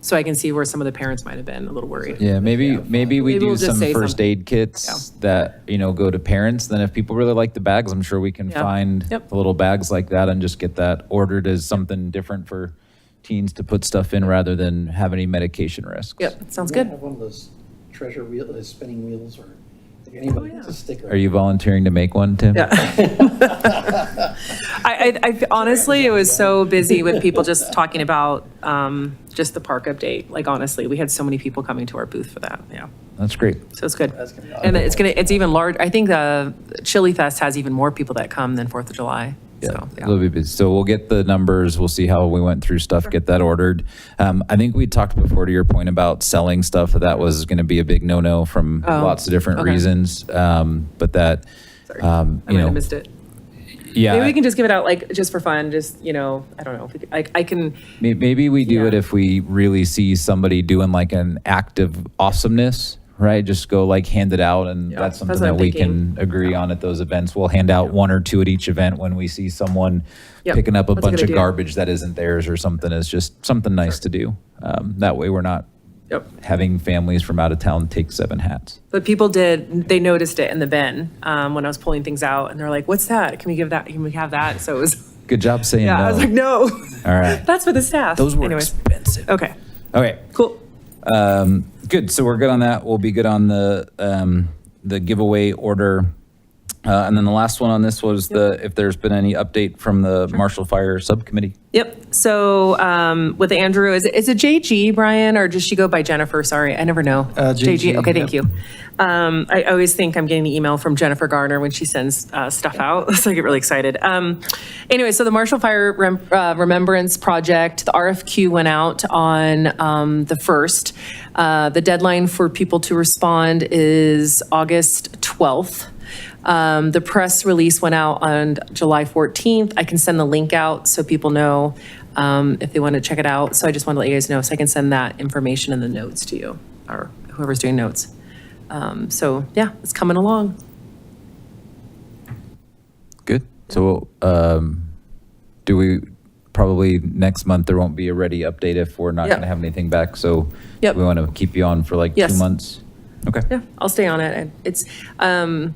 So I can see where some of the parents might have been a little worried. Yeah, maybe we do we'll just some say first something. aid kits that, go to parents. Then if people really like the bags, I'm sure we can find the little bags like that and just get that ordered as something different for teens to put stuff in rather than have any medication risks. Yep, sounds You good. have one of those treasure spinning wheels or if anybody gets a sticker. Are you volunteering to make one, Tim? Yeah. I honestly, it was so busy with people just talking about just the park update. Like honestly, we had so many people coming to our booth for that. Yeah. That's great. So it's good. And it's even large. I think Chili Fest has even more people that come than 4th of July. Yeah, So, a little bit busy. So we'll get the numbers. We'll see how we went through stuff, get that ordered. I think we talked before to your point about selling stuff. That was going to be a big no-no from lots of different reasons. But that, Sorry. I might have missed it. Yeah. Maybe we can just give it out like just for fun. Just, I don't know. If we could, I can. Maybe we do it if we really see somebody doing like an act of awesomeness, right? Just go like hand it out. And that's something what I'm that we thinking. can agree on at those events. We'll hand out one or two at each event when we see someone Yep, picking up a that's a bunch good of idea. garbage that isn't theirs or something. It's just something nice to do. That way we're not having families from out of town take 7 hats. But people they noticed it in the bin when I was pulling things out. And they're like, what's that? Can we give that? Can we have that? So it was. Good job saying no. I was like, no. All right. That's for the staff. Those were Anyways. expensive. Okay. Okay. Cool. Good. So we're good on that. We'll be good on the giveaway order. And then the last one on this was if there's been any update from the Marshall Fire Subcommittee. Yep. So with Andrew, is it JG, Brian, or does she go by Jennifer? Sorry, I never know. JG, Okay, thank yep. you. I always think I'm getting the email from Jennifer Garner when she sends stuff out, so I get really excited. Anyway, so the Marshall Fire Remembrance Project, the RFQ went out on the 1st. The deadline for people to respond is August 12th. The press release went out on July 14th. I can send the link out so people know if they want to check it out. So I just wanted to let you guys know so I can send that information in the notes to you or whoever's doing notes. So yeah, it's coming along. Good. So do we probably next month there won't be a ready update if we're not going to have anything back. So we want to keep you on for like 2 months. Okay. Yeah, I'll stay on it. And it's, I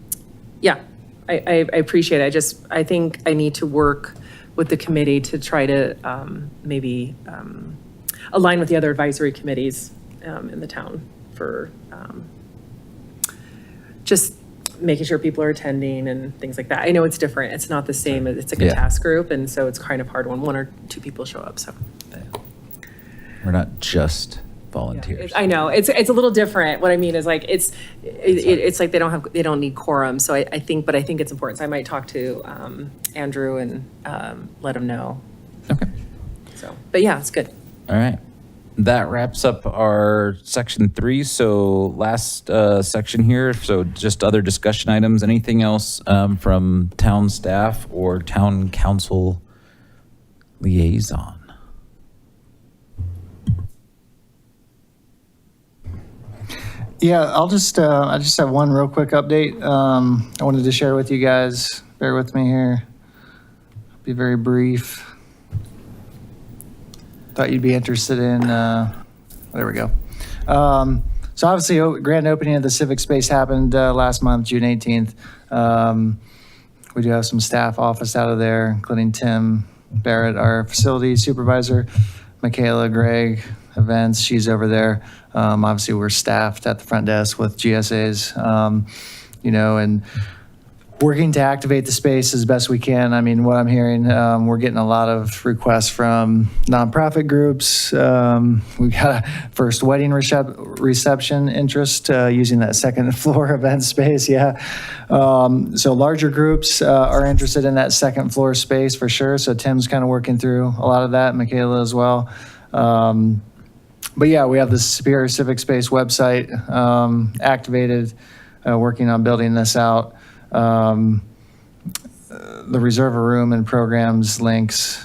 appreciate it. I think I need to work with the committee to try to maybe align with the other advisory committees in the town for just making sure people are attending and things like that. I know it's different. It's not the same. It's like a task group, and so it's kind of hard when 1 or 2 people show up. So We're not just volunteers. I know it's a little different. What I mean is like it's like they don't need quorum. So I think it's important. So I might talk to Andrew and let him know. Okay. So, but yeah, it's good. All right. That wraps up our section 3. So last section here. So just other discussion items. Anything else from town staff or town council liaison? Yeah, I just have one real quick update. I wanted to share with you guys. Bear with me here. Be very brief. Thought you'd be interested in, there we go. So obviously, grand opening of the Civic Space happened last month, June 18th. We do have some staff office out of there, including Tim Barrett, our facility supervisor, Michaela Gregg, events, she's over there. Obviously, we're staffed at the front desk with GSAs, and working to activate the space as best we can. I mean, what I'm hearing, we're getting a lot of requests from nonprofit groups. We've got a first wedding reception interest using that second floor event space. Yeah. So larger groups are interested in that second floor space for sure. So Tim's kind of working through a lot of that, Michaela as well. But yeah, we have the Superior Civic Space website activated, working on building this out. The reserve a room and programs links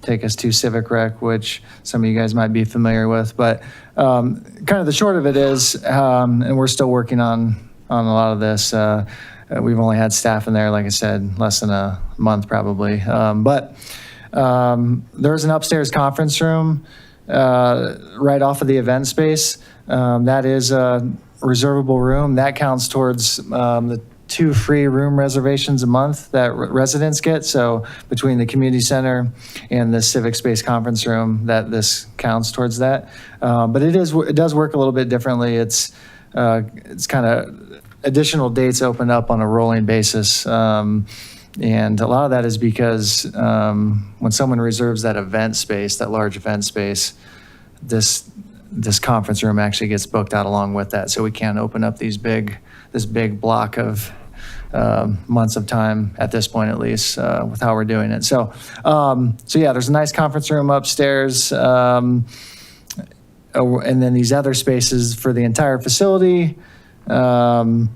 take us to Civic Rec, which some of you guys might be familiar with. But kind of the short of it is, and we're still working on a lot of this. We've only had staff in there, like I said, less than a month probably. But there's an upstairs conference room right off of the event space. That is a reservable room. That counts towards the 2 free room reservations a month that residents get. So between the community center and the civic space conference room, that this counts towards that. But it does work a little bit differently. It's kind of additional dates open up on a rolling basis. And a lot of that is because when someone reserves that event space, that large event space, this conference room actually gets booked out along with that. So we can't open up this big block of months of time at this point, at least, with how we're doing it. So yeah, there's a nice conference room upstairs. And then these other spaces for the entire facility. The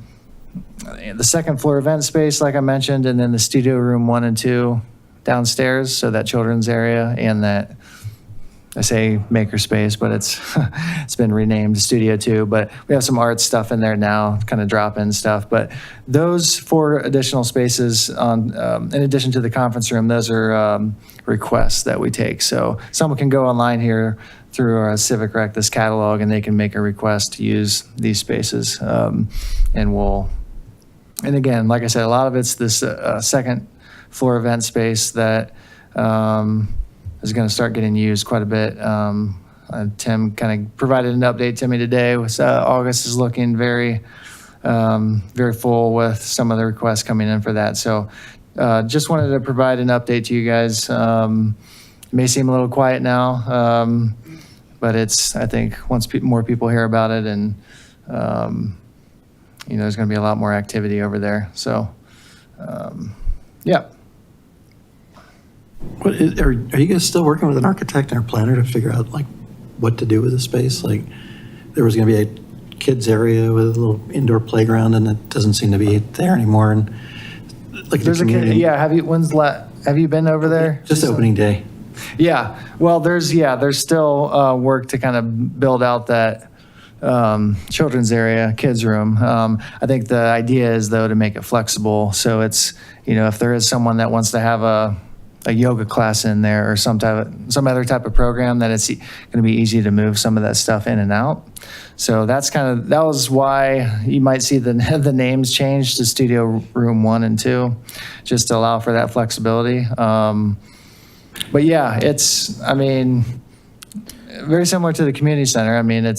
second floor event space, like I mentioned, and then the studio room 1 and 2 downstairs. So that children's area and that, I say maker space, but it's been renamed Studio 2. But we have some art stuff in there now, kind of drop-in stuff. But those 4 additional spaces, in addition to the conference room, those are requests that we take. So someone can go online here through our Civic Rec, this catalog, and they can make a request to use these spaces. And again, like I said, a lot of it's this second floor event space that is going to start getting used quite a bit. Tim kind of provided an update to me today. August is looking very, very full with some of the requests coming in for that. So just wanted to provide an update to you guys. It may seem a little quiet now, but I think once more people hear about it and there's going to be a lot more activity over there. So, yeah. Are you guys still working with an architect and a planner to figure out like what to do with the space? Like there was going to be a kids area with a little indoor playground and it doesn't seem to be there anymore. And like there's have you been over there? Just opening day. Yeah. Well, there's still work to kind of build out that children's area, kids room. I think the idea is though to make it flexible. So it's, if there is someone that wants to have a a yoga class in there or some other type of program that it's going to be easy to move some of that stuff in and out. So that was why you might see the names change to Studio Room 1 and 2, just to allow for that flexibility. But yeah, it's, I mean, very similar to the community center. I mean,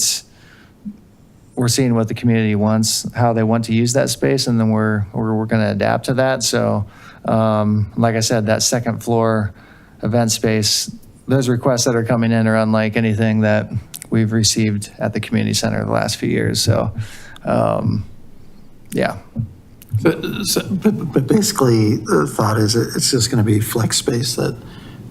we're seeing what the community wants, how they want to use that space, and then we're going to adapt to that. So, like I said, that second floor event space, those requests that are coming in are unlike anything that we've received at the community center the last few years. So, yeah. But basically, the thought is it's just going to be flex space that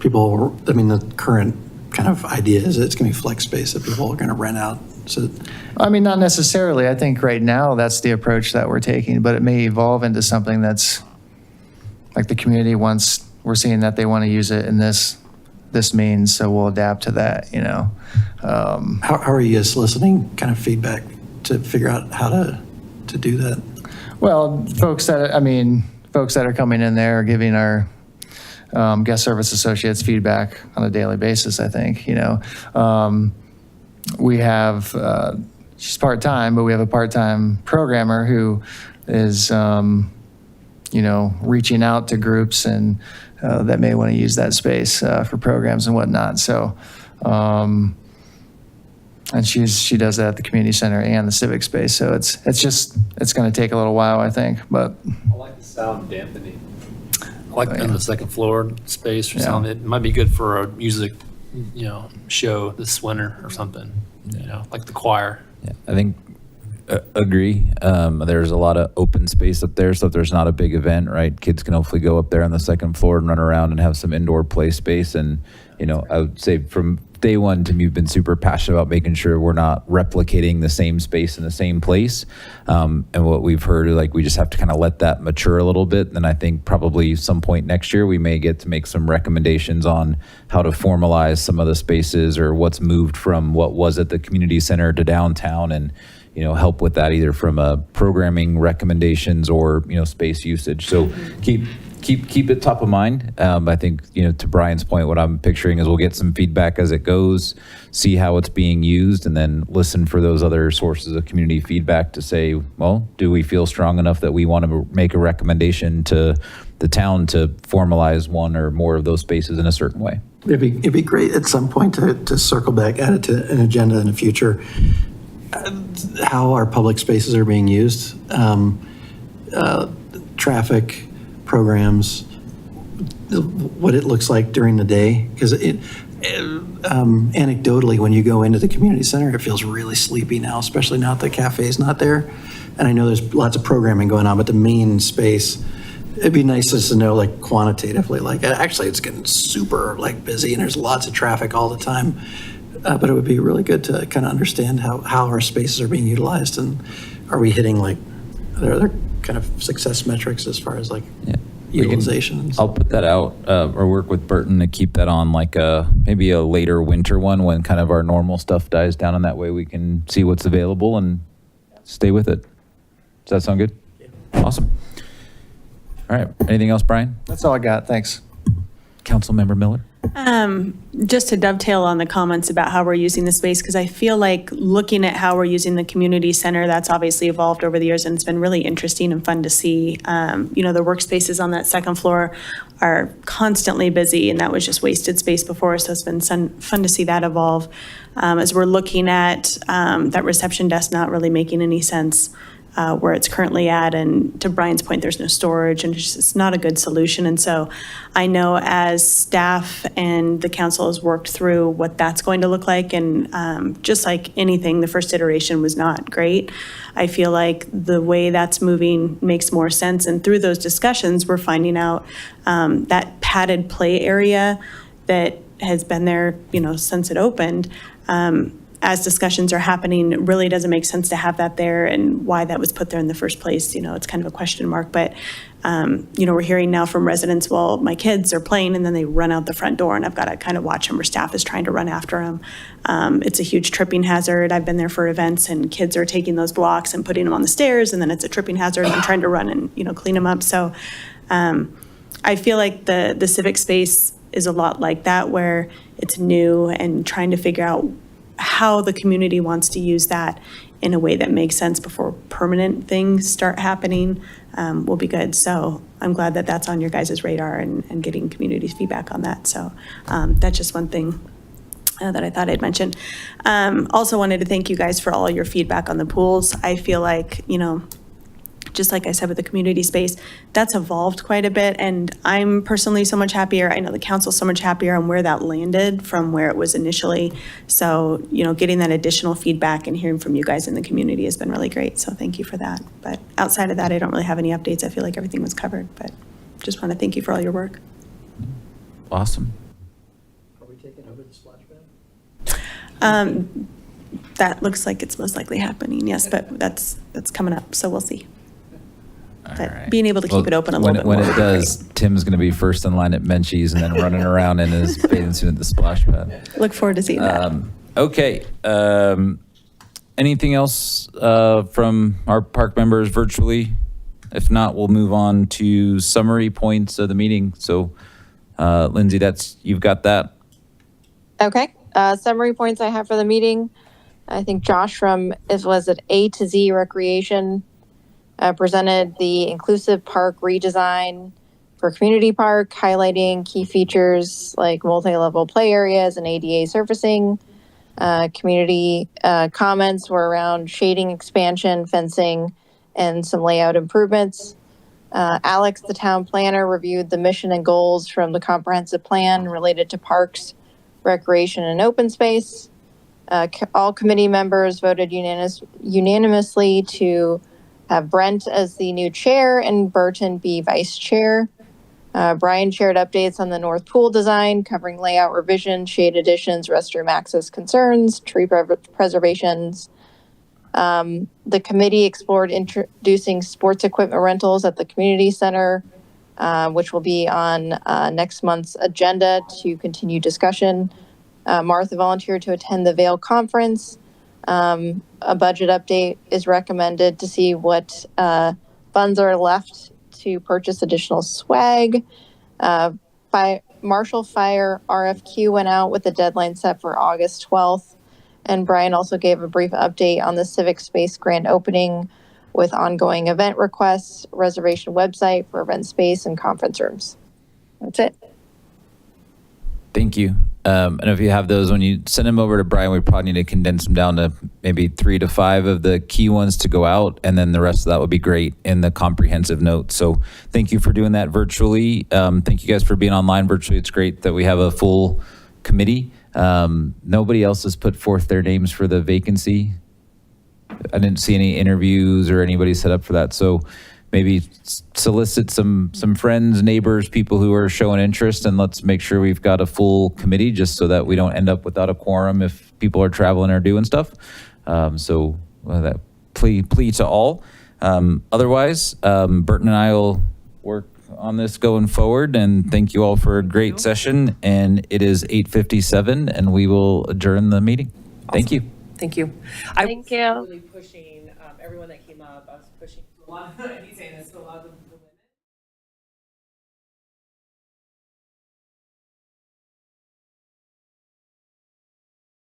people, I mean, the current kind of idea is it's going to be flex space that people are going to rent out. So, I mean, not necessarily. I think right now that's the approach that we're taking, but it may evolve into something that's like the community wants. We're seeing that they want to use it in this means, so we'll adapt to that, you know. How are you guys soliciting kind of feedback to figure out how to do that? Well, folks that are coming in there are giving our guest service associates feedback on a daily basis, I think, you know. We have, she's part-time, but we have a part-time programmer who is, you know, reaching out to groups and that may want to use that space for programs and whatnot. So, and she does that at the community center and the civic space. So it's going to take a little while, I think, but. I like the sound dampening. I like in the second floor space or something. It might be good for a music, you know, show this winter or something, you know, like the choir. Yeah, I think agree. There's a lot of open space up there, so if there's not a big event, right, kids can hopefully go up there on the second floor and run around and have some indoor play space. And, you know, I would say from day one, Tim, you've been super passionate about making sure we're not replicating the same space in the same place. And what we've heard, like, we just have to kind of let that mature a little bit. And I think probably some point next year, we may get to make some recommendations on how to formalize some of the spaces or what's moved from what was at the community center to downtown, and, you know, help with that either from programming recommendations or, you know, space usage. So keep it top of mind. I think, you know, to Brian's point, what I'm picturing is we'll get some feedback as it goes, see how it's being used, and then listen for those other sources of community feedback to say, well, do we feel strong enough that we want to make a recommendation to the town to formalize one or more of those spaces in a certain way? It'd be great at some point to circle back, add it to an agenda in the future, how our public spaces are being used, traffic, programs, what it looks like during the day. Because anecdotally, when you go into the community center, it feels really sleepy now, especially now that the cafe's not there. And I know there's lots of programming going on, but the main space, it'd be nice just to know, like, quantitatively, like, actually it's getting super, like, busy and there's lots of traffic all the time. But it would be really good to kind of understand how our spaces are being utilized, and are we hitting, like, are there kind of success metrics as far as, like, utilization? I'll put that out or work with Burton to keep that on, like, maybe a later winter one when kind of our normal stuff dies down, and that way we can see what's available and stay with it. Does that sound good? Yeah. Awesome. All right. Anything else, Brian? That's all I got. Thanks. Councilmember Miller? Just to dovetail on the comments about how we're using the space, because I feel like looking at how we're using the community center, that's obviously evolved over the years, and it's been really interesting and fun to see. You know, the workspaces on that second floor are constantly busy, and that was just wasted space before, so it's been fun to see that evolve. As we're looking at that reception desk not really making any sense where it's currently at, and to Brian's point, there's no storage, and it's not a good solution. And so I know as staff and the council has worked through what that's going to look like, and just like anything, the first iteration was not great. I feel like the way that's moving makes more sense, and through those discussions, we're finding out that padded play area that has been there, you know, since it opened, as discussions are happening, it really doesn't make sense to have that there, and why that was put there in the first place, you know, it's kind of a question mark. But, you know, we're hearing now from residents, well, my kids are playing and then they run out the front door and I've got to kind of watch them, or staff is trying to run after them. It's a huge tripping hazard. I've been there for events and kids are taking those blocks and putting them on the stairs, and then it's a tripping hazard and I'm trying to run and, you know, clean them up. So I feel like the civic space is a lot like that, where it's new and trying to figure out how the community wants to use that in a way that makes sense before permanent things start happening will be good. So I'm glad that that's on your guys' radar and getting community's feedback on that. So that's just one thing that I thought I'd mention. Also wanted to thank you guys for all your feedback on the pools. I feel like, just like I said with the community space, that's evolved quite a bit. And I'm personally so much happier. I know the council's so much happier on where that landed from where it was initially. So, getting that additional feedback and hearing from you guys in the community has been really great. So thank you for that. But outside of that, I don't really have any updates. I feel like everything was covered, but just want to thank you for all your work. Awesome. Are we taking over the splash pad? That looks like it's most likely happening, yes, but that's coming up, so we'll see. But being able to keep it open a little bit more. When it does, Tim's going to be first in line at Menchie's and then running around in his bathing suit at the splash pad. Look forward to seeing that. Okay. Anything else from our park members virtually? If not, we'll move on to summary points of the meeting. So, Lindsay, you've got that. Okay. Summary points I have for the meeting. I think Josh from A to Z Recreation presented the inclusive park redesign for Community Park, highlighting key features like multi-level play areas and ADA surfacing. Community comments were around shading expansion, fencing, and some layout improvements. Alex, the town planner, reviewed the mission and goals from the comprehensive plan related to parks, recreation, and open space. All committee members voted unanimously to have Brent as the new chair and Burton be vice chair. Brian shared updates on the North Pool design, covering layout revision, shade additions, restroom access concerns, tree preservations. The committee explored introducing sports equipment rentals at the community center, which will be on next month's agenda to continue discussion. Martha volunteered to attend the Vail conference. A budget update is recommended to see what funds are left to purchase additional swag. Marshall Fire RFQ went out with the deadline set for August 12th. And Brian also gave a brief update on the Civic Space grand opening with ongoing event requests, reservation website for event space, and conference rooms. That's it. Thank you. And if you have those, when you send them over to Brian, we probably need to condense them down to maybe 3 to 5 of the key ones to go out, and then the rest of that would be great in the comprehensive note. So thank you for doing that virtually. Thank you guys for being online virtually. It's great that we have a full committee. Nobody else has put forth their names for the vacancy. I didn't see any interviews or anybody set up for that. So maybe solicit some friends, neighbors, people who are showing interest, and let's make sure we've got a full committee just so that we don't end up without a quorum if people are traveling or doing stuff. So that plea to all. Otherwise, Burton and I will work on this going forward, and thank you all for a great session. And it is 8:57 and we will adjourn the meeting. Awesome. Thank you. Thank you. Thank you. Really pushing everyone that came up. I was pushing a lot. I keep saying this, a lot of the